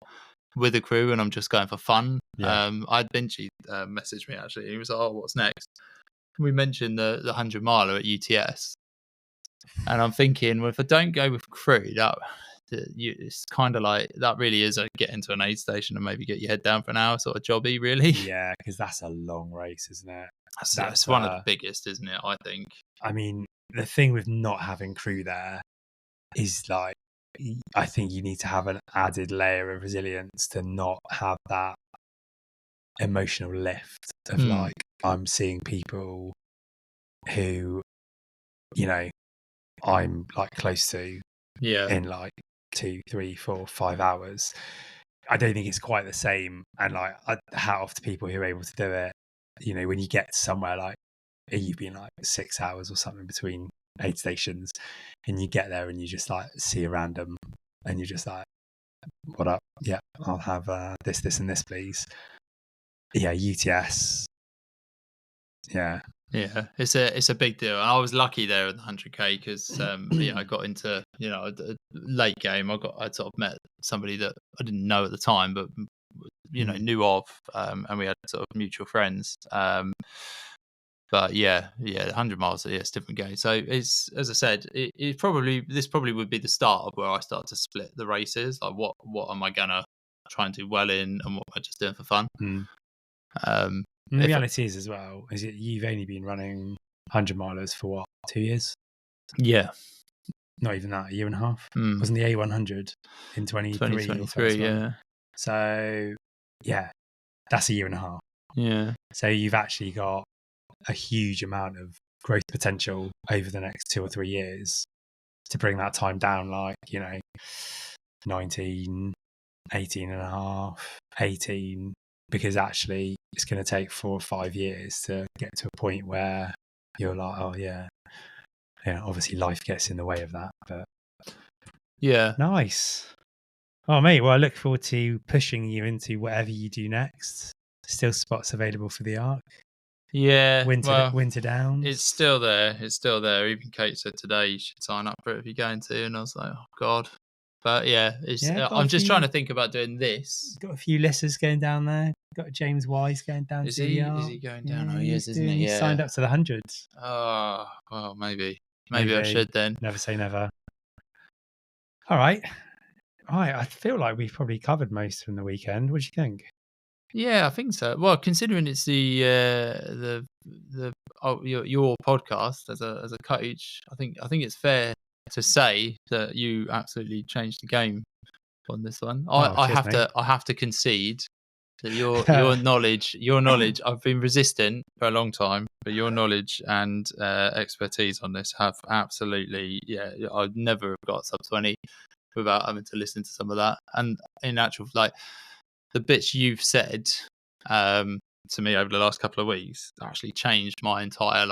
with a crew and I'm just going for fun, I'd Benji messaged me actually. He was like, oh, what's next? We mentioned the 100 miler at UTS, and I'm thinking, well, if I don't go with crew, it's kind of like that really is a get into an aid station and maybe get your head down for an hour sort of jobby, really. Yeah, because that's a long race, isn't it? That's one of the biggest, isn't it? I think. I mean, the thing with not having crew there is like, I think you need to have an added layer of resilience to not have that emotional lift of like, I'm seeing people who you know, I'm like close to Yeah. in like 2, 3, 4, 5 hours. I don't think it's quite the same. And like, hat off to people who are able to do it. You know, when you get to somewhere like you've been like 6 hours or something between aid stations, and you get there and you just like see a random, and you're just like, "What up? Yeah, I'll have this, this, and this, please." Yeah, UTS. Yeah, it's a big deal. I was lucky there at the 100k because I got into a late game. I sort of met somebody that I didn't know at the time, but knew of, and we had sort of mutual friends. But 100 miles, it's a different game. So it's, as I said, this probably would be the start of where I start to split the races. Like what am I gonna try and do well in, and what am I just doing for fun? And the reality is as well is that you've only been running 100 milers for what, 2 years? Yeah, not even that, a year and a half. Wasn't the A100 in 2023? Yeah. So yeah, that's a year and a half. Yeah. So you've actually got a huge amount of growth potential over the next 2 or 3 years to bring that time down, like 19, 18 and a half, 18, because actually it's going to take 4 or 5 years to get to a point where you're like, oh yeah, obviously life gets in the way of that, but yeah, nice. Oh mate, well I look forward to pushing you into whatever you do next. Still spots available for the Arc. Yeah, Winter Downs. It's still there. Even Kate said today you should sign up for it if you're going to, and I was like, oh god. But yeah, I'm just trying to think about doing this. Got a few listeners going down there. Got James Wise going down. Is he going down? Yeah, oh, yes, isn't he? He signed up to the 100s. Oh, well, maybe I should then. Never say never. All right. I feel like we've probably covered most from the weekend. What do you think? Yeah, I think so. Well, considering it's your podcast as a coach, I think it's fair to say that you absolutely changed the game on this one. I have to concede that your knowledge, I've been resistant for a long time, but your knowledge and expertise on this have absolutely, I'd never have got sub 20 without having to listen to some of that. And in actual, like, the bits you've said to me over the last couple of weeks actually changed my entire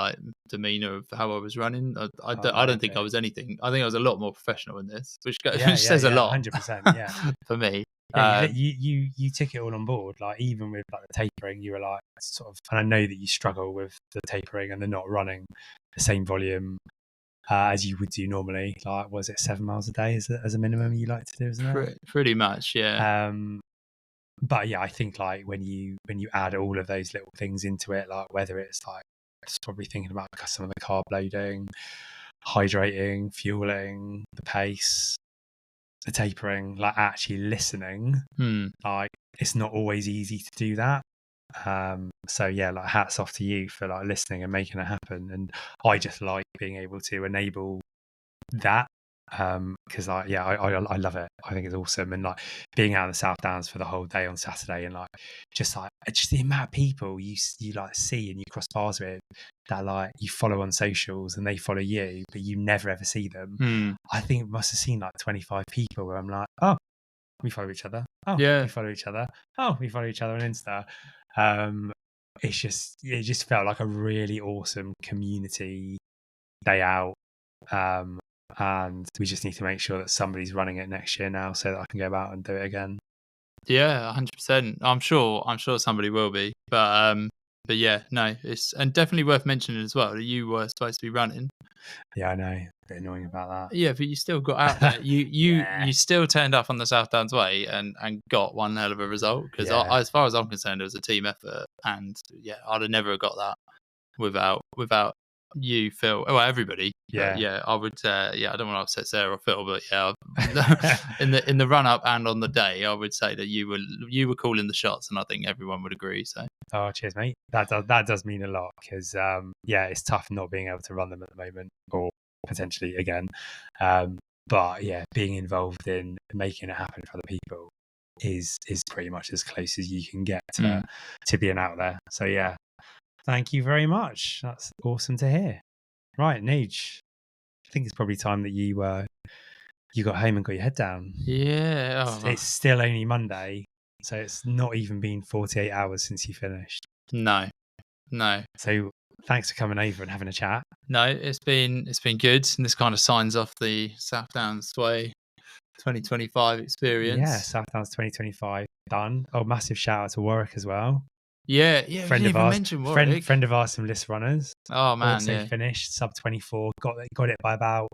demeanor of how I was running. I don't think I was anything. I think I was a lot more professional in this, which says a lot. 100%. Yeah, for me. Yeah, you took it all on board. Like even with like the tapering, you were like sort of. And I know that you struggle with the tapering and the not running the same volume as you would do normally. Like, was it 7 miles a day as a minimum you like to do, isn't it? Pretty much, yeah. But yeah, I think like when you add all of those little things into it, like whether it's like just probably thinking about some of the carb loading, hydrating, fueling, the pace, the tapering, like actually listening, like it's not always easy to do that. So yeah, like hats off to you for like listening and making it happen. And I just like being able to enable that because I love it. I think it's awesome. And like being out in the South Downs for the whole day on Saturday, and like just the amount of people you like see and you cross paths with that like you follow on socials and they follow you, but you never ever see them. I think it must have seen like 25 people where I'm like, oh, we follow each other. Oh, yeah, we follow each other. Oh, we follow each other on Insta. It just felt like a really awesome community day out. And we just need to make sure that somebody's running it next year now so that I can go out and do it again. Yeah, 100%. I'm sure somebody will be. But yeah, no, it's and definitely worth mentioning as well that you were supposed to be running. Yeah, I know. A bit annoying about that. Yeah, but you still got out there. You still turned up on the South Downs Way and got one hell of a result. Because as far as I'm concerned, it was a team effort. And yeah, I'd have never got that without you, Phil, well, everybody. But yeah, I would. I don't want to upset Sarah or Phil, but yeah, in the run up and on the day, I would say that you were calling the shots, and I think everyone would agree. So, oh, cheers, mate. That does mean a lot because it's tough not being able to run them at the moment, or potentially again. But yeah, being involved in making it happen for other people is pretty much as close as you can get to being out there. So yeah. Thank you very much. That's awesome to hear. Right, Nige, think it's probably time that you got home and got your head down. Yeah. Oh, It's still only Monday, so it's not even been 48 hours since you finished. no. So thanks for coming over and having a chat. No, it's been good, and this kind of signs off the South Downs Way 2025 experience. Yeah, South Downs 2025 done. Oh, massive shout out to Warwick as well. Yeah. Friend We of didn't even ours, mention Warwick. friend of ours from List Runners. Oh man, also finished sub 24. Got it by about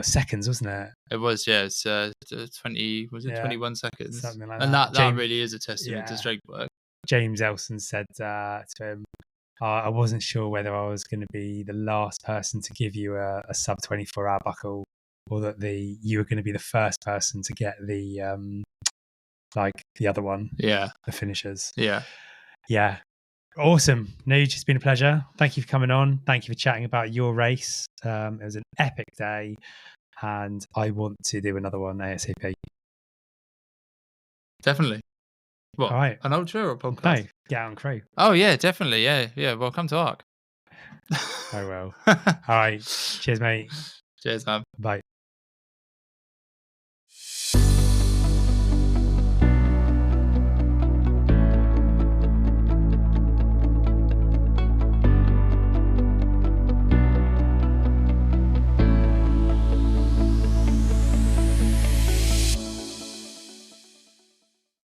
seconds, wasn't it? It was, yeah. It's 20. Was it 21 seconds? Something like and that. that really is a testament to strength work. James Elson said to him, I wasn't sure whether I was going to be the last person to give you a sub 24 hour buckle, or that you were going to be the first person to get the like the other one. Yeah. The finishers. Yeah. Yeah. Awesome. Nuge, it's been a pleasure. Thank you for coming on. Thank you for chatting about your race. It was an epic day, and I want to do another one ASAP. Definitely. What? All right. An ultra or a podcast? No, get out and crew. Oh yeah, definitely. Yeah. Well, come to ARC. I will. All right. Cheers, mate. Cheers, man. Bye.